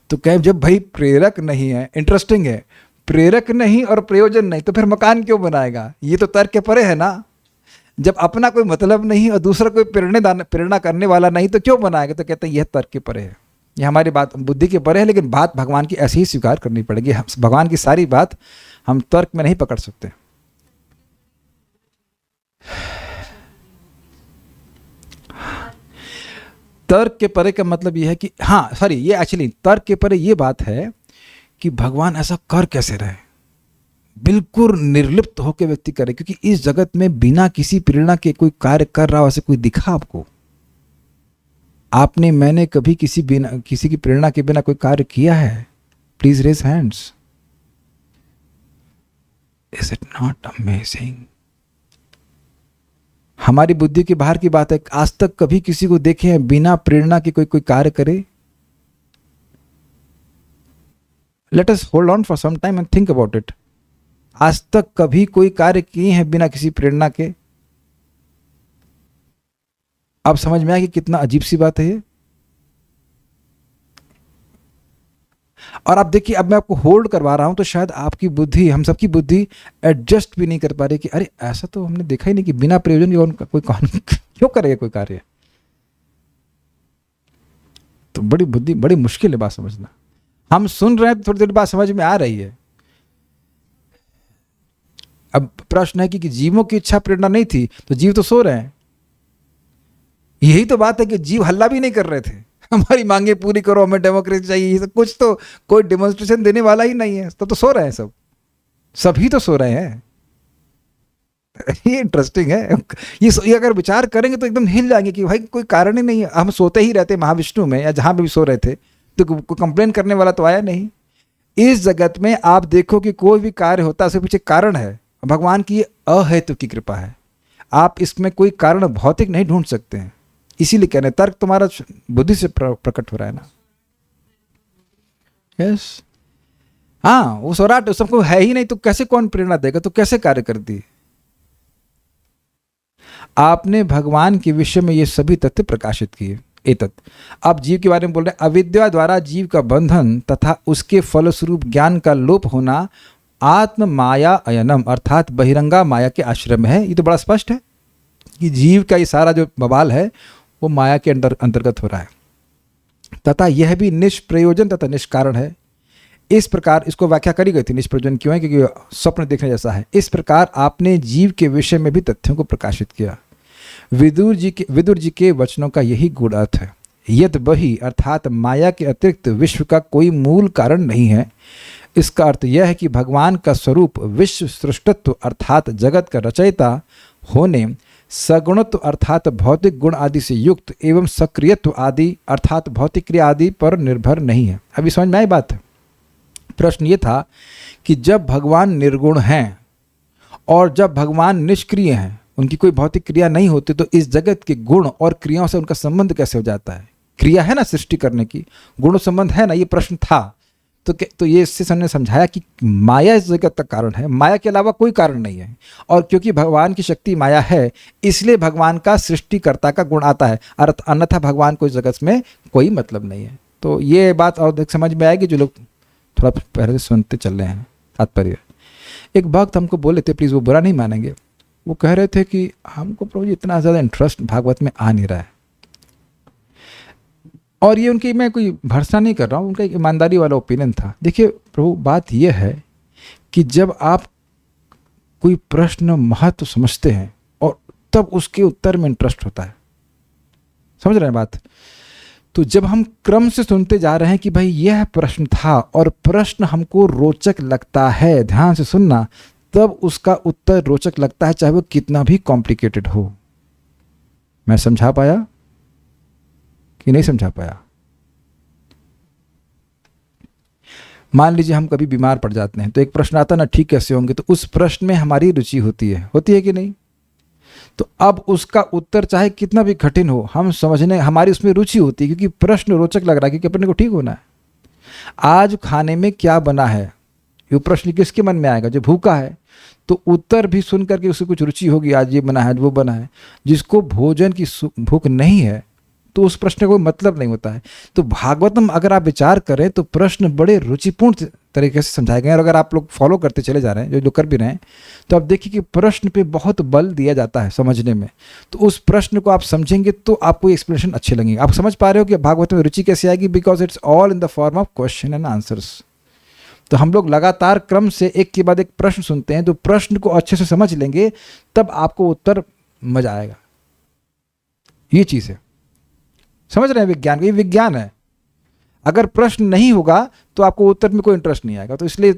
तो कहें जब भाई प्रेरक नहीं है, इंटरेस्टिंग है, प्रेरक नहीं और प्रयोजन नहीं, तो फिर मकान क्यों बनाएगा? ये तो तर्क के परे है ना। जब अपना कोई मतलब नहीं और दूसरा कोई प्रेरणा करने वाला नहीं, तो क्यों बनाएगा? तो कहते हैं यह तर्क के परे है, ये हमारी बात बुद्धि के परे है। लेकिन बात भगवान की ऐसी ही स्वीकार करनी पड़ेगी। भगवान की सारी बात हम तर्क में नहीं पकड़ सकते। तर्क के परे का मतलब यह है कि ये एक्चुअली तर्क के परे ये बात है कि भगवान ऐसा कर कैसे रहे, बिल्कुल निर्लिप्त होकर व्यक्ति करे। क्योंकि इस जगत में बिना किसी प्रेरणा के कोई कार्य कर रहा हो, ऐसे कोई दिखा आपको? आपने, मैंने कभी किसी की प्रेरणा के बिना कोई कार्य किया है? Please raise hands. Is it not amazing? हमारी बुद्धि के बाहर की बात है। आज तक कभी किसी को देखे हैं बिना प्रेरणा के कोई कार्य करे? Let us hold on for some time and think about it. आज तक कभी कोई कार्य किए हैं बिना किसी प्रेरणा के? अब समझ में आया कि कितना अजीब सी बात है ये। और आप देखिए, अब मैं आपको होल्ड करवा रहा हूं तो शायद आपकी बुद्धि, हम सबकी बुद्धि एडजस्ट भी नहीं कर पा रही कि अरे ऐसा तो हमने देखा ही नहीं कि बिना प्रयोजन के उनका कोई क्यों करेगा कोई कार्य। तो बड़ी बुद्धि, बड़ी मुश्किल है बात समझना। हम सुन रहे हैं, थोड़ी देर बात समझ में आ रही है। अब प्रश्न है कि जीवों की इच्छा प्रेरणा नहीं थी तो जीव तो सो रहे हैं। यही तो बात है कि जीव हल्ला भी नहीं कर रहे थे, हमारी मांगे पूरी करो, हमें डेमोक्रेसी चाहिए, ये सब कुछ तो कोई डेमोन्स्ट्रेशन देने वाला ही नहीं है। तो सो रहे हैं सब, सभी तो सो रहे हैं, ये इंटरेस्टिंग है। ये अगर विचार करेंगे तो एकदम हिल जाएंगे कि भाई कोई कारण ही नहीं है, हम सोते ही रहते महाविष्णु में या जहाँ पे भी सो रहे थे, तो कोई कंप्लेन करने वाला तो आया नहीं। इस जगत में आप देखो कि कोई भी कार्य होता है उसके पीछे कारण है। भगवान की अहेतु की कृपा है, आप इसमें कोई कारण भौतिक नहीं ढूंढ सकते हैं। इसीलिए कहने तर्क तुम्हारा बुद्धि से प्रकट हो रहा है ना। यस, हाँ, वो सौराट सबको है ही नहीं तो कैसे कौन प्रेरणा देगा, तो कैसे कार्य करती। आपने भगवान के विषय में ये सभी तथ्य प्रकाशित किए। एतत्, आप जीव के बारे में बोल रहे हैं, अविद्या द्वारा जीव का बंधन तथा उसके फलस्वरूप ज्ञान का लोप होना आत्म माया अयनम अर्थात बहिरंगा माया के आश्रय में है। ये तो बड़ा स्पष्ट है कि जीव का ये सारा जो बवाल है वो माया के अंतर्गत हो रहा है, तथा यह भी निष्प्रयोजन तथा निष्कारण है। इस प्रकार इसको व्याख्या करी गई थी, निष्प्रयोजन क्यों है, क्योंकि स्वप्न देखने जैसा है। इस प्रकार आपने जीव के विषय में भी तथ्यों को प्रकाशित किया। विदुर जी के वचनों का यही गूढ़ अर्थ है। यद बहि अर्थात माया के अतिरिक्त विश्व का कोई मूल कारण नहीं है। इसका अर्थ यह है कि भगवान का स्वरूप विश्व सृष्टित्व अर्थात जगत का रचयिता होने, सगुणत्व अर्थात भौतिक गुण आदि से युक्त एवं सक्रियत्व आदि अर्थात भौतिक क्रिया आदि पर निर्भर नहीं है। अभी समझ में आई बात है। प्रश्न ये था कि जब भगवान निर्गुण हैं और जब भगवान निष्क्रिय हैं, उनकी कोई भौतिक क्रिया नहीं होती, तो इस जगत के गुण और क्रियाओं से उनका संबंध कैसे हो जाता है। क्रिया है ना सृष्टि करने की, गुण संबंध है ना, ये प्रश्न था। तो ये इससे हमने समझाया कि माया इस जगत का कारण है, माया के अलावा कोई कारण नहीं है। और क्योंकि भगवान की शक्ति माया है, इसलिए भगवान का सृष्टिकर्ता का गुण आता है, अन्यथा भगवान को इस जगत में कोई मतलब नहीं है। तो ये बात और समझ में आएगी जो लोग थोड़ा पहले से सुनते चल रहे हैं तात्पर्य। एक भक्त हमको बोले थे, प्लीज़ वो बुरा नहीं मानेंगे, वो कह रहे थे कि हमको प्रभु जी इतना ज़्यादा इंटरेस्ट भागवत में आ नहीं रहा है। और ये उनकी, मैं कोई भर्सना नहीं कर रहा हूँ, उनका एक ईमानदारी वाला ओपिनियन था। देखिए प्रभु, बात यह है कि जब आप कोई प्रश्न महत्व समझते हैं और तब उसके उत्तर में इंटरेस्ट होता है, समझ रहे हैं बात। तो जब हम क्रम से सुनते जा रहे हैं कि भाई यह प्रश्न था और प्रश्न हमको रोचक लगता है, ध्यान से सुनना, तब उसका उत्तर रोचक लगता है, चाहे वो कितना भी कॉम्प्लिकेटेड हो। मैं समझा पाया कि नहीं समझा पाया? मान लीजिए हम कभी बीमार पड़ जाते हैं तो एक प्रश्न आता ना, ठीक कैसे होंगे, तो उस प्रश्न में हमारी रुचि होती है कि नहीं। तो अब उसका उत्तर चाहे कितना भी कठिन हो, हम समझने, हमारी उसमें रुचि होती है, क्योंकि प्रश्न रोचक लग रहा है, क्योंकि अपने को ठीक होना है। आज खाने में क्या बना है, ये प्रश्न किसके मन में आएगा? जो भूखा है, तो उत्तर भी सुन करके उसकी कुछ रुचि होगी, आज ये बना है, वो बना है। जिसको भोजन की भूख नहीं है तो उस प्रश्न का कोई मतलब नहीं होता है। तो भागवतम अगर आप विचार करें तो प्रश्न बड़े रुचिपूर्ण तरीके से समझाए गए, और अगर आप लोग फॉलो करते चले जा रहे हैं, जो कर भी रहे हैं, तो आप देखिए कि प्रश्न पे बहुत बल दिया जाता है समझने में। तो उस प्रश्न को आप समझेंगे तो आपको एक्सप्लेनेशन अच्छे लगेंगे। आप समझ पा रहे हो कि भागवत में रुचि कैसे आएगी, because it's all in the form of question and answers. तो हम लोग लगातार क्रम से एक के बाद एक प्रश्न सुनते हैं, तो प्रश्न को अच्छे से समझ लेंगे तब आपको उत्तर मजा आएगा। ये चीज़ है, समझ रहे हैं विज्ञान, ये विज्ञान है। अगर प्रश्न नहीं होगा तो आपको उत्तर में कोई इंटरेस्ट नहीं आएगा। तो इसलिए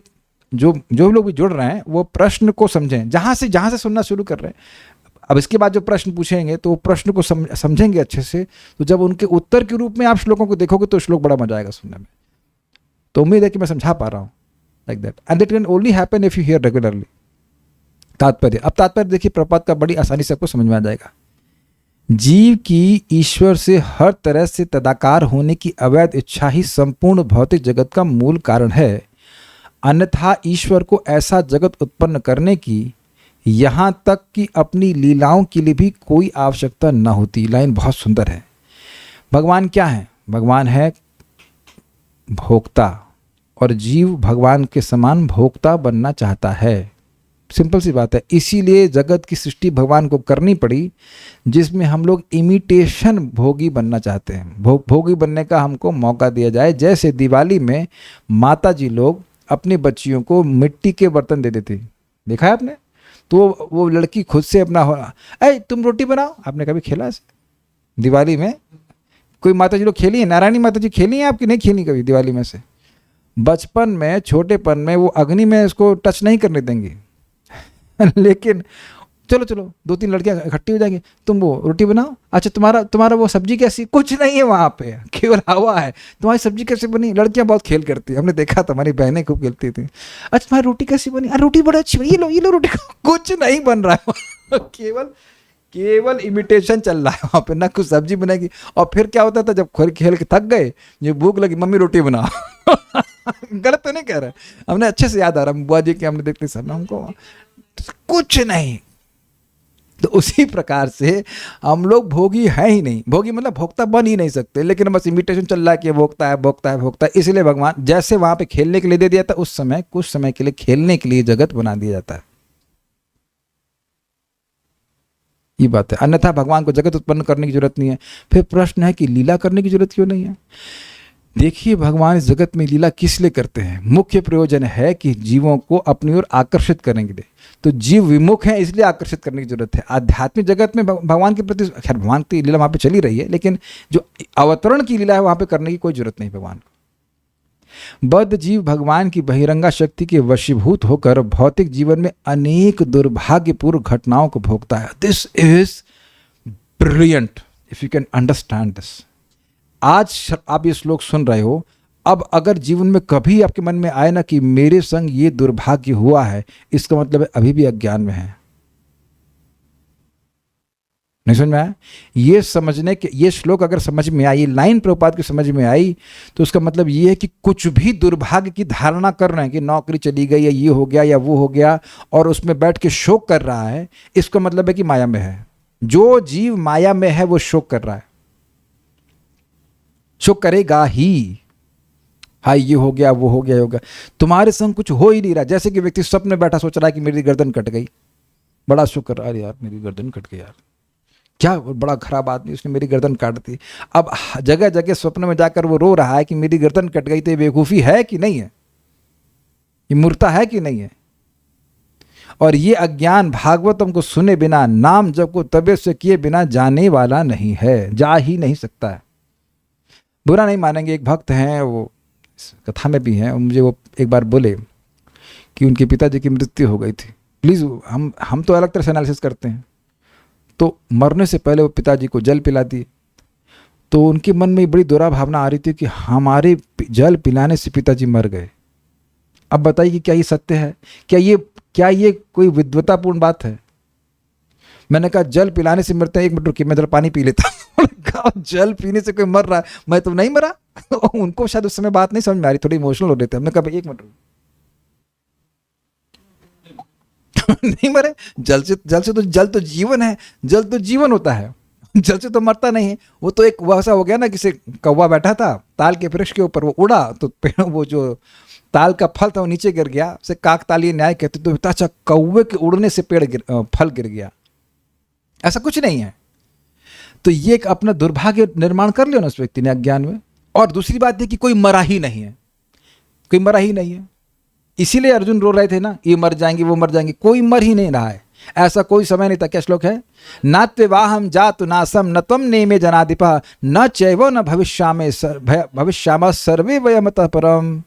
जो लोग भी जुड़ रहे हैं वो प्रश्न को समझें, जहाँ से सुनना शुरू कर रहे हैं। अब इसके बाद जो प्रश्न पूछेंगे तो प्रश्न को समझेंगे अच्छे से, तो जब उनके उत्तर के रूप में आप श्लोकों को देखोगे तो श्लोक बड़ा मजा आएगा सुनने में। तो उम्मीद है कि मैं समझा पा रहा हूँ like that, and that can only happen if you here regularly. तात्पर्य, अब तात्पर्य देखिए प्रपात का बड़ी आसानी से आपको समझ में आ जाएगा। जीव की ईश्वर से हर तरह से तदाकार होने की अवैध इच्छा ही संपूर्ण भौतिक जगत का मूल कारण है। अन्यथा ईश्वर को ऐसा जगत उत्पन्न करने की, यहाँ तक कि अपनी लीलाओं के लिए भी कोई आवश्यकता न होती। लाइन बहुत सुंदर है। भगवान क्या है? भगवान है भोक्ता, और जीव भगवान के समान भोक्ता बनना चाहता है। सिंपल सी बात है। इसीलिए जगत की सृष्टि भगवान को करनी पड़ी, जिसमें हम लोग इमिटेशन भोगी बनना चाहते हैं। भोगी बनने का हमको मौका दिया जाए। जैसे दिवाली में माता जी लोग अपनी बच्चियों को मिट्टी के बर्तन दे देती, देखा है आपने? तो वो लड़की खुद से अपना अरे तुम रोटी बनाओ, आपने कभी खेला ऐसे? दिवाली में कोई माता जी लोग खेली है? नारायणी माता जी खेली हैं आपकी? नहीं खेली कभी दिवाली में से? बचपन में, छोटेपन में वो अग्नि में इसको टच नहीं करने देंगी लेकिन चलो चलो 2-3 लड़कियां इकट्ठी हो जाएंगी, तुम वो रोटी बनाओ, अच्छा तुम्हारा वो सब्जी कैसी, कुछ नहीं है वहाँ पे, केवल हवा है। तुम्हारी सब्जी कैसे बनी, लड़कियां बहुत खेल करती है, हमने देखा था, हमारी बहनें खूब खेलती थी। अच्छा तुम्हारी रोटी कैसी बनी, अरे रोटी बड़ी अच्छी बनी, ये लो रोटी। कुछ नहीं बन रहा है केवल इमिटेशन चल रहा है वहाँ पे, ना कुछ सब्जी बनेगी। और फिर क्या होता था, जब खेल के थक गए, ये भूख लगी, मम्मी रोटी बना। गलत तो नहीं कह रहे, हमने अच्छे से याद आ रहा, बुआ जी के हमने देखते सब हमको कुछ नहीं। तो उसी प्रकार से हम लोग भोगी हैं ही नहीं, भोगी मतलब भोक्ता बन ही नहीं सकते, लेकिन बस इमिटेशन चल रहा है कि भोक्ता है भोक्ता है भोक्ता है। इसलिए भगवान जैसे वहां पे खेलने के लिए दे दिया था, उस समय कुछ समय के लिए खेलने के लिए जगत बना दिया जाता है, ये बात है। अन्यथा भगवान को जगत उत्पन्न करने की जरूरत नहीं है। फिर प्रश्न है कि लीला करने की जरूरत क्यों नहीं है। देखिए भगवान इस जगत में लीला किस लिए करते हैं, मुख्य प्रयोजन है कि जीवों को अपनी ओर आकर्षित करने के लिए। तो जीव विमुख है, इसलिए आकर्षित करने की जरूरत है। आध्यात्मिक जगत में भगवान के प्रति, खैर भगवान की लीला वहाँ पे चली रही है, लेकिन जो अवतरण की लीला है वहाँ पे करने की कोई जरूरत नहीं भगवान को। बद्ध जीव भगवान की बहिरंगा शक्ति के वशीभूत होकर भौतिक जीवन में अनेक दुर्भाग्यपूर्ण घटनाओं को भोगता है। This is brilliant if you can understand this. आज आप ये श्लोक सुन रहे हो, अब अगर जीवन में कभी आपके मन में आए ना कि मेरे संग ये दुर्भाग्य हुआ है, इसका मतलब है अभी भी अज्ञान में है। नहीं समझ में आया? ये समझने के, ये श्लोक अगर समझ में आई, लाइन प्रभुपाद की समझ में आई, तो उसका मतलब ये है कि कुछ भी दुर्भाग्य की धारणा कर रहे हैं कि नौकरी चली गई या ये हो गया या वो हो गया, और उसमें बैठ के शोक कर रहा है, इसका मतलब है कि माया में है। जो जीव माया में है वो शोक कर रहा है, शोक करेगा ही। हाँ ये हो गया वो हो गया होगा, तुम्हारे संग कुछ हो ही नहीं रहा। जैसे कि व्यक्ति स्वप्न में बैठा सोच रहा है कि मेरी गर्दन कट गई, बड़ा शुक्र, अरे यार मेरी गर्दन कट गई, यार क्या बड़ा खराब आदमी, उसने मेरी गर्दन काट दी। अब जगह जगह स्वप्न में जाकर वो रो रहा है कि मेरी गर्दन कट गई। तो ये बेवकूफ़ी है कि नहीं है, ये मूर्खता है कि नहीं है। और ये अज्ञान भागवतम को सुने बिना, नाम जप को तबीयत से किए बिना जाने वाला नहीं है, जा ही नहीं सकता है। बुरा नहीं मानेंगे, एक भक्त हैं, वो कथा में भी हैं, मुझे वो एक बार बोले कि उनके पिताजी की मृत्यु हो गई थी। प्लीज़ हम तो अलग तरह से एनालिसिस करते हैं। तो मरने से पहले वो पिताजी को जल पिला दिए। तो उनके मन में बड़ी दोहरा भावना आ रही थी कि हमारे जल पिलाने से पिताजी मर गए। अब बताइए कि क्या ये सत्य है, क्या ये कोई विद्वतापूर्ण बात है। मैंने कहा जल पिलाने से मरते हैं, 1 मिनट रुकिए मैं जरा पानी पी लेता हूँ। जल पीने से कोई मर रहा है, मैं तो नहीं मरा। उनको शायद उस समय बात नहीं समझ में आ रही, थोड़ी इमोशनल हो रहे थे। हमने कहा 1 मिनट नहीं मरे, जल से तो जल तो जीवन है, जल तो जीवन होता है, जल से तो मरता नहीं है। वो तो एक वैसा हो गया ना, किसी कौवा बैठा था ताल के वृक्ष के ऊपर, वो उड़ा तो पेड़, वो जो ताल का फल था वो नीचे गिर गया। उसे काकतालीय न्याय कहते। तो अच्छा कौवे के उड़ने से फल गिर गया, ऐसा कुछ नहीं है। तो ये एक अपना दुर्भाग्य निर्माण कर लिया ना उस व्यक्ति ने अज्ञान में। और दूसरी बात है कि कोई मरा ही नहीं है, कोई मरा ही नहीं है। इसीलिए अर्जुन रो रहे थे ना, ये मर जाएंगे वो मर जाएंगे, कोई मर ही नहीं रहा है। ऐसा कोई समय नहीं था। क्या श्लोक है, नात्यवाहम जातु नासम न त्वं नेमे जनाधिपः न चैव न भविष्यामः सर्वे वयमतः परम।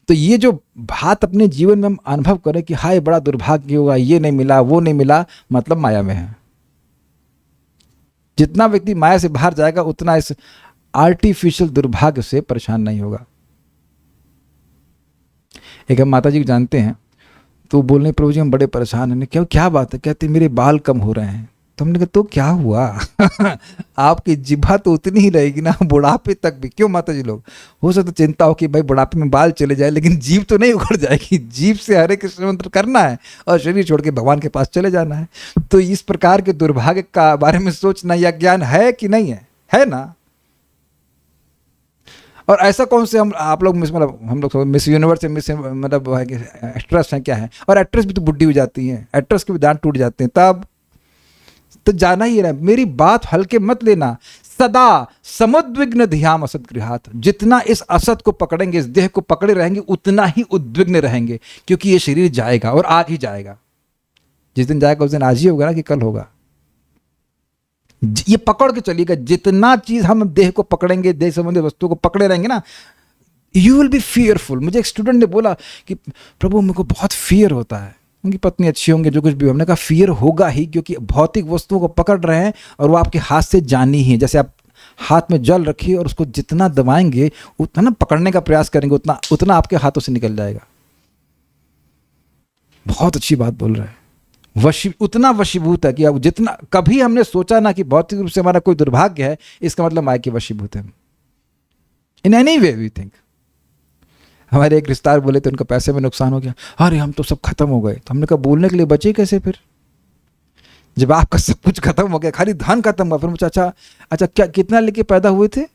तो ये जो बात अपने जीवन में हम अनुभव करें कि हाय बड़ा दुर्भाग्य होगा, ये नहीं मिला वो नहीं मिला, मतलब माया में है। जितना व्यक्ति माया से बाहर जाएगा उतना इस आर्टिफिशियल दुर्भाग्य से परेशान नहीं होगा। एक हम माता जी को जानते हैं, तो बोलने प्रभु जी हम बड़े परेशान हैं। क्या बात है, कहते मेरे बाल कम हो रहे हैं। तो हमने कहा तो क्या हुआ? आपकी जिभा तो उतनी ही रहेगी ना बुढ़ापे तक भी। क्यों माता जी लोग, हो सकता चिंता हो कि भाई बुढ़ापे में बाल चले जाए, लेकिन जीभ तो नहीं उखड़ जाएगी। जीभ से हरे कृष्ण मंत्र करना है और शरीर छोड़ के भगवान के पास चले जाना है। तो इस प्रकार के दुर्भाग्य का बारे में सोचना यह ज्ञान है कि नहीं है? है ना। और ऐसा कौन से आप लोग मतलब हम लोग मिस यूनिवर्स मिस मतलब है कि एक्ट्रेस हैं क्या है, और एक्ट्रेस भी तो बुढ़ी हो जाती हैं, एक्ट्रेस के भी दांत टूट जाते हैं। तब तो जाना ही रहा। मेरी बात हल्के मत लेना। सदा समुद्विग्न ध्याम असत गृहात। जितना इस असत को पकड़ेंगे, इस देह को पकड़े रहेंगे, उतना ही उद्विग्न रहेंगे, क्योंकि ये शरीर जाएगा और आज ही जाएगा। जिस दिन जाएगा उस दिन आज ही होगा ना कि कल होगा। ये पकड़ के चलिएगा। जितना चीज हम देह को पकड़ेंगे, देह संबंधी वस्तु को पकड़े रहेंगे ना, यू विल बी फियरफुल। मुझे एक स्टूडेंट ने बोला कि प्रभु मेरे को बहुत फियर होता है। उनकी पत्नी अच्छी होंगी, जो कुछ भी। हमने कहा फियर होगा ही, क्योंकि भौतिक वस्तुओं को पकड़ रहे हैं और वो आपके हाथ से जानी ही है। जैसे आप हाथ में जल रखिए और उसको जितना दबाएंगे, उतना ना पकड़ने का प्रयास करेंगे, उतना उतना आपके हाथों से निकल जाएगा। बहुत अच्छी बात बोल रहे हैं। उतना वशीभूत है कि अब जितना कभी हमने सोचा ना कि भौतिक रूप से हमारा कोई दुर्भाग्य है, इसका मतलब माया के वशीभूत है। In any way we think. हमारे एक रिश्तेदार बोले थे उनका पैसे में नुकसान हो गया, अरे हम तो सब खत्म हो गए। तो हमने कहा बोलने के लिए बचे कैसे फिर, जब आपका सब कुछ खत्म हो गया, खाली धन खत्म हुआ। फिर मुझे अच्छा क्या कितना लेके पैदा हुए थे?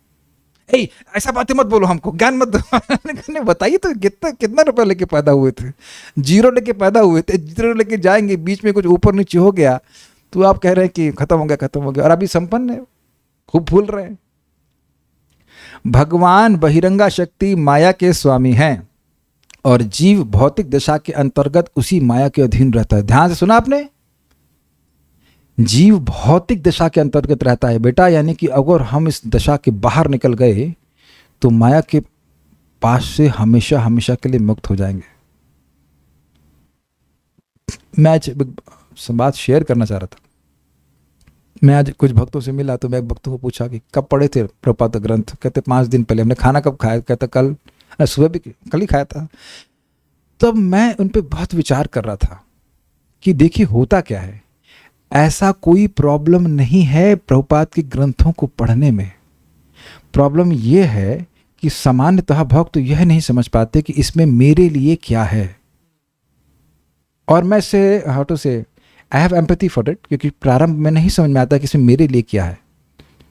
ऐसा बातें मत बोलो, हमको ज्ञान मत दो। बताइए तो कितना रुपया लेके पैदा हुए थे? 0 लेके पैदा हुए थे, 0 लेके जाएंगे, बीच में कुछ ऊपर नीचे हो गया तो आप कह रहे हैं कि खत्म हो गया, और अभी संपन्न है, खूब भूल रहे हैं। भगवान बहिरंगा शक्ति माया के स्वामी हैं और जीव भौतिक दशा के अंतर्गत उसी माया के अधीन रहता है। ध्यान से सुना आपने, जीव भौतिक दशा के अंतर्गत रहता है बेटा, यानी कि अगर हम इस दशा के बाहर निकल गए तो माया के पास से हमेशा हमेशा के लिए मुक्त हो जाएंगे। मैं आज बात शेयर करना चाह रहा था। मैं आज कुछ भक्तों से मिला तो मैं भक्तों को पूछा कि कब पढ़े थे प्रपात ग्रंथ? कहते 5 दिन पहले। हमने खाना कब खाया? कहते कल, सुबह भी कल ही खाया था। तब मैं उन पे बहुत विचार कर रहा था कि देखिए होता क्या है, ऐसा कोई प्रॉब्लम नहीं है प्रभुपाद के ग्रंथों को पढ़ने में। प्रॉब्लम यह है कि सामान्यतः भक्त तो यह नहीं समझ पाते कि इसमें मेरे लिए क्या है। और मैं से हाउ टू से I have empathy for it, क्योंकि प्रारंभ में नहीं समझ में आता कि इसमें मेरे लिए क्या है,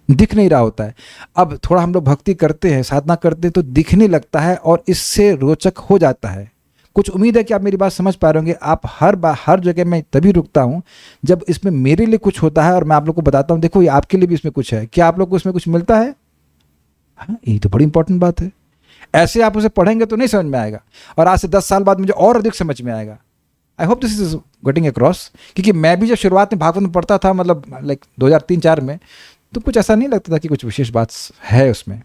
दिख नहीं रहा होता है। अब थोड़ा हम लोग भक्ति करते हैं, साधना करते हैं तो दिखने लगता है और इससे रोचक हो जाता है। कुछ उम्मीद है कि आप मेरी बात समझ पा रहे होंगे। आप हर जगह मैं तभी रुकता हूं जब इसमें मेरे लिए कुछ होता है और मैं आप लोग को बताता हूं देखो ये आपके लिए भी इसमें कुछ है। क्या आप लोग को इसमें कुछ मिलता है? हाँ, ये तो बड़ी इंपॉर्टेंट बात है। ऐसे आप उसे पढ़ेंगे तो नहीं समझ में आएगा, और आज से 10 साल बाद मुझे और अधिक समझ में आएगा। I hope this is getting across. क्योंकि मैं भी जब शुरुआत में भागवत में पढ़ता था, मतलब लाइक 2003-4 में, तो कुछ ऐसा नहीं लगता था कि कुछ विशेष बात है उसमें।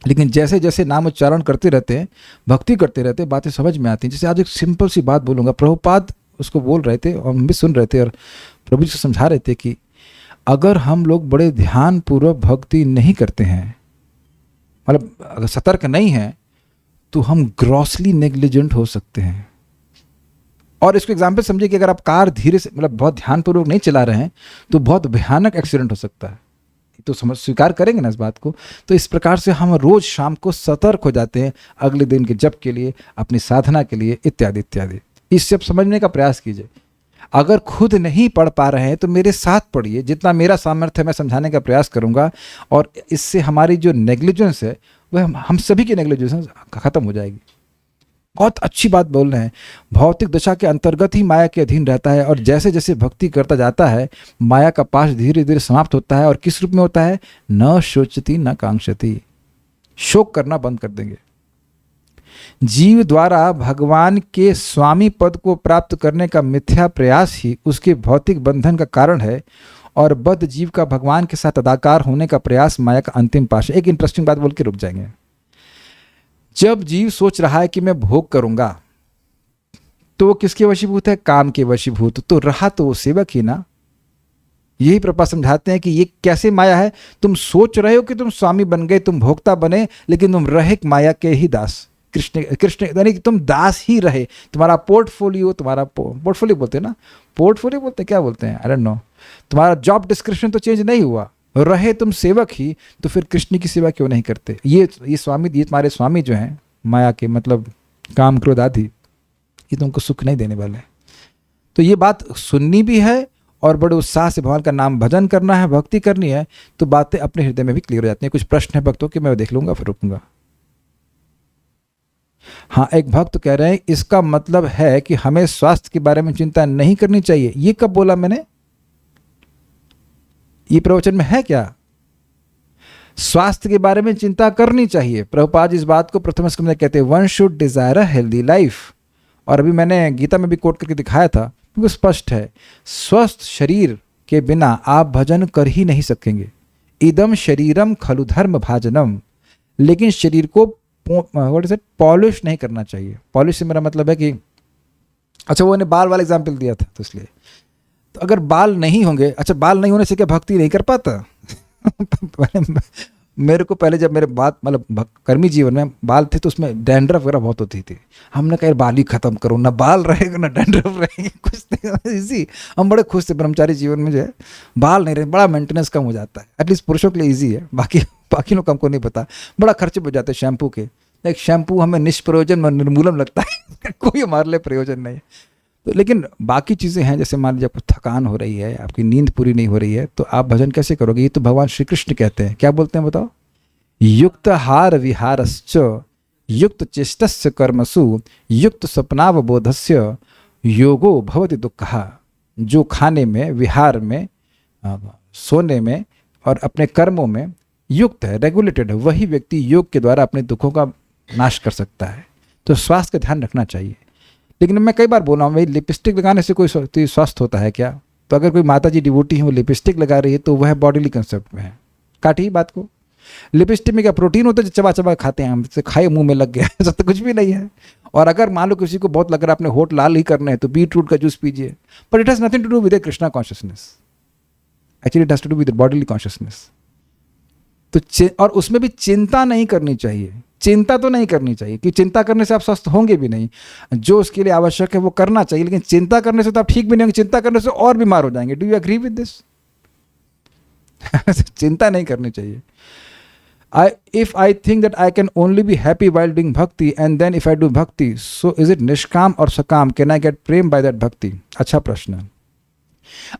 लेकिन जैसे जैसे नाम उच्चारण करते रहते हैं, भक्ति करते रहते हैं, बातें समझ में आती हैं। जैसे आज एक सिंपल सी बात बोलूँगा, प्रभुपाद उसको बोल रहे थे और हम भी सुन रहे थे, और प्रभु जी से समझा रहे थे कि अगर हम लोग बड़े ध्यानपूर्वक भक्ति नहीं करते हैं, मतलब अगर सतर्क नहीं हैं, तो हम ग्रॉसली नेग्लिजेंट हो सकते हैं। और इसको एग्जाम्पल समझिए कि अगर आप कार धीरे से, मतलब बहुत ध्यानपूर्वक नहीं चला रहे हैं, तो बहुत भयानक एक्सीडेंट हो सकता है। तो स्वीकार करेंगे ना इस बात को। तो इस प्रकार से हम रोज शाम को सतर्क हो जाते हैं अगले दिन के जप के लिए, अपनी साधना के लिए, इत्यादि इत्यादि। इससे आप समझने का प्रयास कीजिए। अगर खुद नहीं पढ़ पा रहे हैं तो मेरे साथ पढ़िए, जितना मेरा सामर्थ्य है मैं समझाने का प्रयास करूंगा, और इससे हमारी जो नेग्लिजेंस है वह हम सभी की नेग्लिजेंस खत्म हो जाएगी। बहुत अच्छी बात बोल रहे हैं। भौतिक दशा के अंतर्गत ही माया के अधीन रहता है, और जैसे जैसे भक्ति करता जाता है माया का पाश धीरे धीरे समाप्त होता है। और किस रूप में होता है? न शोचती न कांक्षति। शोक करना बंद कर देंगे। जीव द्वारा भगवान के स्वामी पद को प्राप्त करने का मिथ्या प्रयास ही उसके भौतिक बंधन का कारण है, और बद्ध जीव का भगवान के साथ अदाकार होने का प्रयास माया का अंतिम पाश है। एक इंटरेस्टिंग बात बोल के रुक जाएंगे। जब जीव सोच रहा है कि मैं भोग करूंगा, तो वो किसके वशीभूत है? काम के वशीभूत। तो रहा तो वो सेवक ही ना। यही प्रभुपाद समझाते हैं कि ये कैसे माया है। तुम सोच रहे हो कि तुम स्वामी बन गए, तुम भोक्ता बने, लेकिन तुम रहे माया के ही दास। कृष्ण यानी कि तुम दास ही रहे। तुम्हारा पोर्टफोलियो, तुम्हारा पोर्टफोलियो बोलते हैं ना, पोर्टफोलियो बोलते हैं, क्या बोलते हैं, आई डोंट नो। तुम्हारा जॉब डिस्क्रिप्शन तो चेंज नहीं हुआ, रहे तुम सेवक ही। तो फिर कृष्ण की सेवा क्यों नहीं करते? ये स्वामी, ये तुम्हारे स्वामी जो हैं माया के, मतलब काम क्रोध आदि, ये तुमको सुख नहीं देने वाले। तो ये बात सुननी भी है और बड़े उत्साह से भगवान का नाम भजन करना है, भक्ति करनी है, तो बातें अपने हृदय में भी क्लियर हो जाती हैं। कुछ प्रश्न है भक्तों के, मैं देख लूंगा फिर रुकूंगा। हाँ, एक भक्त कह रहे हैं इसका मतलब है कि हमें स्वास्थ्य के बारे में चिंता नहीं करनी चाहिए। ये कब बोला मैंने? ये प्रवचन में है क्या? स्वास्थ्य के बारे में चिंता करनी चाहिए। प्रभुपाद इस बात को प्रथम स्कंद में कहते हैं, one should desire a healthy life. और अभी मैंने गीता में भी कोट करके दिखाया था, क्योंकि स्पष्ट है, स्वस्थ शरीर के बिना आप भजन कर ही नहीं सकेंगे। इदम शरीरम खलु धर्म भाजनम। लेकिन शरीर को व्हाट इज इट, पॉलिश नहीं करना चाहिए। पॉलिश से मेरा मतलब है कि अच्छा, वो ने बाल वाला एग्जाम्पल दिया था तो इसलिए, तो अगर बाल नहीं होंगे, अच्छा बाल नहीं होने से क्या भक्ति नहीं कर पाता? मेरे को पहले जब मेरे बात मतलब कर्मी जीवन में बाल थे तो उसमें डैंड्रफ वगैरह बहुत होती थी। हमने कहा यार बाल ही खत्म करो, ना बाल रहेगा ना डैंड्रफ रहेगी, कुछ इजी। हम बड़े खुश थे ब्रह्मचारी जीवन में, जो है बाल नहीं रहे, बड़ा मेंटेनेंस कम हो जाता है। एटलीस्ट पुरुषों के लिए ईजी है, बाकी लोग हमको नहीं पता, बड़ा खर्चे हो जाते हैं शैम्पू के। एक शैम्पू हमें निष्प्रयोजन और निर्मूलम लगता है कोई हमारे लिए प्रयोजन नहीं है। तो लेकिन बाकी चीज़ें हैं, जैसे मान लीजिए आपको थकान हो रही है, आपकी नींद पूरी नहीं हो रही है, तो आप भजन कैसे करोगे? ये तो भगवान श्री कृष्ण कहते हैं, क्या बोलते हैं बताओ? युक्त हार विहारश्च युक्त चेष्टस्य कर्मसु युक्त स्वप्नावबोधस्य योगो भवति दुःखः। जो खाने में, विहार में, सोने में और अपने कर्मों में युक्त है, रेगुलेटेड है, वही व्यक्ति योग के द्वारा अपने दुखों का नाश कर सकता है। तो स्वास्थ्य का ध्यान रखना चाहिए। लेकिन मैं कई बार बोला हूँ भाई, लिपस्टिक लगाने से कोई स्वस्थ होता है क्या? तो अगर कोई माता जी डिवोटी है, वो लिपस्टिक लगा रही है, तो वह बॉडीली कंसेप्ट में है। काटिए बात को। लिपस्टिक में क्या प्रोटीन होता है जो चबा चबा खाते हैं, हमसे खाए मुंह में लग गया, ऐसा तो कुछ भी नहीं है। और अगर मान लो किसी को बहुत लग रहा है अपने होठ लाल ही करने हैं, तो बीट रूट का जूस पीजिए, but it has nothing to do with Krishna consciousness, actually it has to do with bodily consciousness. तो और उसमें भी चिंता नहीं करनी चाहिए, चिंता तो नहीं करनी चाहिए कि चिंता करने से आप स्वस्थ होंगे भी नहीं। जो उसके लिए आवश्यक है वो करना चाहिए, लेकिन चिंता करने से तो आप ठीक भी नहीं होंगे, चिंता करने से और बीमार हो जाएंगे। Do you agree with this? चिंता नहीं करनी चाहिए। If I think that I can only be happy while doing bhakti, and then if I do bhakti, so is it nishkam or sakam? Can I get prem by that bhakti? अच्छा प्रश्न।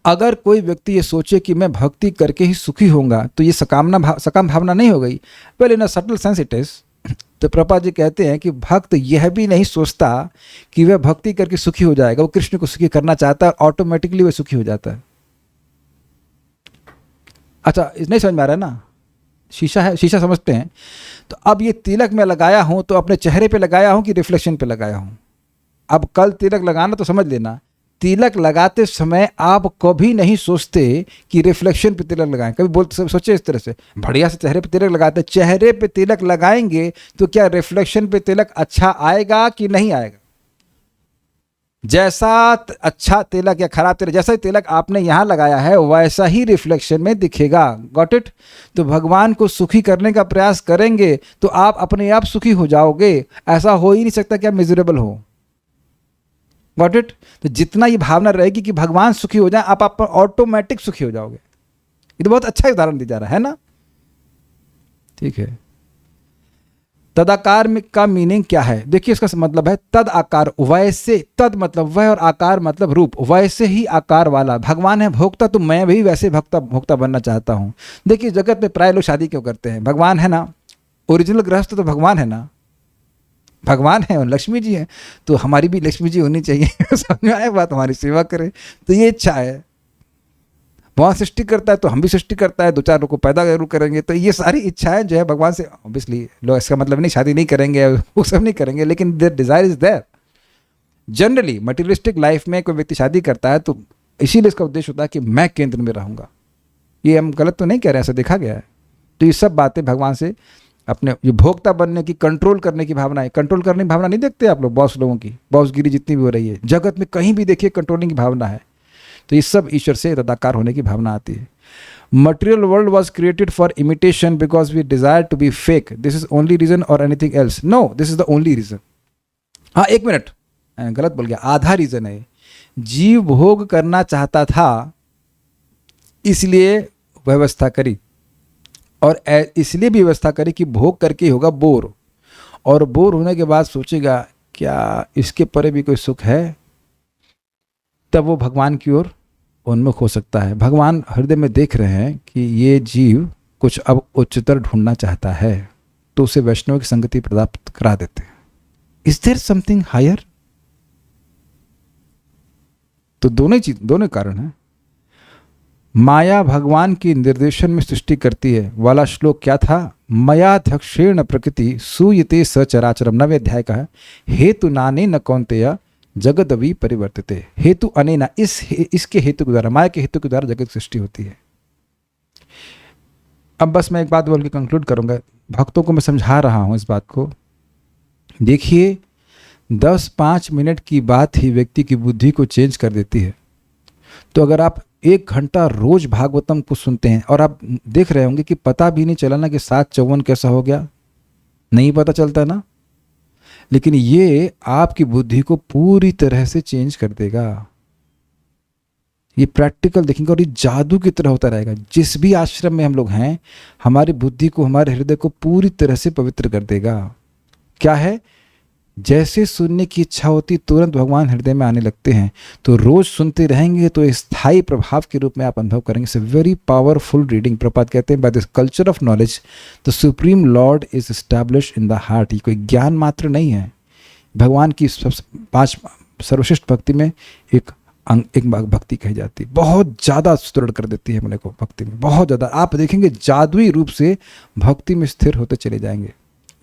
अगर कोई व्यक्ति ये सोचे कि मैं भक्ति करके ही सुखी होऊंगा, तो ये सकाम भावना नहीं हो गई? Well, in a subtle sense it is. तो प्रभुपाद जी कहते हैं कि भक्त यह भी नहीं सोचता कि वह भक्ति करके सुखी हो जाएगा, वो कृष्ण को सुखी करना चाहता है, ऑटोमेटिकली वह सुखी हो जाता है। अच्छा, नहीं समझ में आ रहा है ना? शीशा है, शीशा समझते हैं। तो अब ये तिलक मैं लगाया हूं तो अपने चेहरे पे लगाया हूं कि रिफ्लेक्शन पे लगाया हूं? अब कल तिलक लगाना तो समझ लेना, तिलक लगाते समय आप कभी नहीं सोचते कि रिफ्लेक्शन पे तिलक लगाएं। कभी सोचे इस तरह से, बढ़िया से चेहरे पे तिलक लगाते, चेहरे पे तिलक लगाएंगे तो क्या रिफ्लेक्शन पे तिलक अच्छा आएगा कि नहीं आएगा? जैसा अच्छा तिलक या खराब तिलक, जैसा ही तिलक आपने यहाँ लगाया है वैसा ही रिफ्लेक्शन में दिखेगा। Got it? तो भगवान को सुखी करने का प्रयास करेंगे तो आप अपने आप सुखी हो जाओगे। ऐसा हो ही नहीं सकता कि आप मिजरेबल हो। Got it? तो जितना ये भावना रहेगी कि भगवान सुखी हो जाए, आप ऑटोमेटिक सुखी हो जाओगे। ये तो बहुत अच्छा उदाहरण दिया जा रहा है ना? ठीक है। तदाकार का मीनिंग क्या है? देखिए, इसका मतलब है तद आकार, वैसे। तद मतलब वह और आकार मतलब रूप, वैसे ही आकार वाला। भगवान है भोक्ता, तो मैं भी वैसे भोक्ता बनना चाहता हूं। देखिए, जगत में प्राय लोग शादी क्यों करते हैं? भगवान है ना, ओरिजिनल गृहस्थ तो भगवान है ना, भगवान है और लक्ष्मी जी है, तो हमारी भी लक्ष्मी जी होनी चाहिए। समझ में आए बात? हमारी सेवा करे, तो ये इच्छा है। भगवान सृष्टि करता है तो हम भी सृष्टि करता है, दो चार लोग को पैदा जरूर करेंगे। तो ये सारी इच्छाएं जो है भगवान से, ऑब्वियसली लोग, इसका मतलब नहीं शादी नहीं करेंगे, वो सब नहीं करेंगे, लेकिन their desire is there. Generally materialistic life में कोई व्यक्ति शादी करता है तो इसीलिए इसका उद्देश्य होता है कि मैं केंद्र में रहूंगा। ये हम गलत तो नहीं कह रहे, ऐसा देखा गया है। तो ये सब बातें भगवान से अपने ये भोक्ता बनने की, कंट्रोल करने की भावना है। कंट्रोल करने की भावना नहीं देखते आप लोग? बॉस लोगों की बॉसगिरी जितनी भी हो रही है जगत में, कहीं भी देखिए कंट्रोलिंग की भावना है। तो ये सब ईश्वर से तदाकार होने की भावना आती है। Material world was created for imitation because we desire to be fake. This is only reason और anything else? No, this is the only reason. हाँ, एक मिनट, गलत बोल गया, आधा रीजन है। जीव भोग करना चाहता था, इसलिए व्यवस्था करी, और इसलिए भी व्यवस्था करी कि भोग करके ही होगा बोर, और बोर होने के बाद सोचेगा क्या इसके परे भी कोई सुख है, तब वो भगवान की ओर उन्मुख हो सकता है। भगवान हृदय में देख रहे हैं कि ये जीव कुछ अब उच्चतर ढूंढना चाहता है, तो उसे वैष्णव की संगति प्राप्त करा देते हैं। Is there something higher? तो दोनों कारण हैं। माया भगवान की निर्देशन में सृष्टि करती है वाला श्लोक क्या था? मयाध्यक्षेण प्रकृति सूयते सचराचरम, 9वें अध्याय का है। हेतु नाने न कौन्तेय जगदवि परिवर्तिते। हेतु अनेना, इसके हेतु के द्वारा, माया के हेतु के द्वारा जगत सृष्टि होती है। अब बस मैं एक बात बोल के कंक्लूड करूंगा, भक्तों को मैं समझा रहा हूं इस बात को। देखिए, 10-5 मिनट की बात ही व्यक्ति की बुद्धि को चेंज कर देती है। तो अगर आप 1 घंटा रोज भागवतम को सुनते हैं और आप देख रहे होंगे कि पता भी नहीं चला ना कि 754 कैसा हो गया, नहीं पता चलता ना, लेकिन ये आपकी बुद्धि को पूरी तरह से चेंज कर देगा। ये प्रैक्टिकल देखेंगे और ये जादू की तरह होता रहेगा। जिस भी आश्रम में हम लोग हैं, हमारी बुद्धि को, हमारे हृदय को पूरी तरह से पवित्र कर देगा। क्या है, जैसे सुनने की इच्छा होती तुरंत भगवान हृदय में आने लगते हैं। तो रोज सुनते रहेंगे तो स्थायी प्रभाव के रूप में आप अनुभव करेंगे। It's a very powerful reading. प्रपात कहते हैं, by this culture of knowledge the supreme lord is established in the heart. ये कोई ज्ञान मात्र नहीं है, भगवान की 5 सर्वश्रेष्ठ भक्ति में एक भक्ति कही जाती है। बहुत ज़्यादा सुदृढ़ कर देती है मन को भक्ति में, बहुत ज़्यादा। आप देखेंगे जादुई रूप से भक्ति में स्थिर होते चले जाएंगे,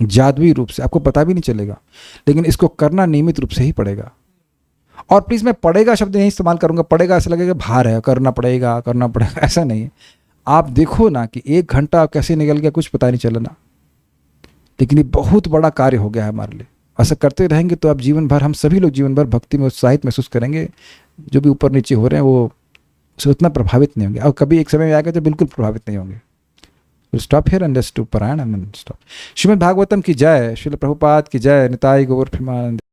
जादुई रूप से, आपको पता भी नहीं चलेगा। लेकिन इसको करना नियमित रूप से ही पड़ेगा। और प्लीज़, मैं पड़ेगा शब्द नहीं इस्तेमाल करूँगा। पड़ेगा ऐसा लगेगा भार है, करना पड़ेगा, ऐसा नहीं है। आप देखो ना कि 1 घंटा कैसे निकल गया, कुछ पता नहीं चला ना, लेकिन ये बहुत बड़ा कार्य हो गया है हमारे लिए। ऐसा करते रहेंगे तो आप जीवन भर, हम सभी लोग जीवन भर भक्ति में उत्साहित महसूस करेंगे। जो भी ऊपर नीचे हो रहे हैं वो उससे उतना प्रभावित नहीं होंगे, और कभी एक समय में आएगा जो बिल्कुल प्रभावित नहीं होंगे। Stop here and let's do पारायण एंड स्टॉप। श्रीमद् भागवतम की जय, श्रील प्रभुपाद की जय, निताई गौर प्रेमानंद।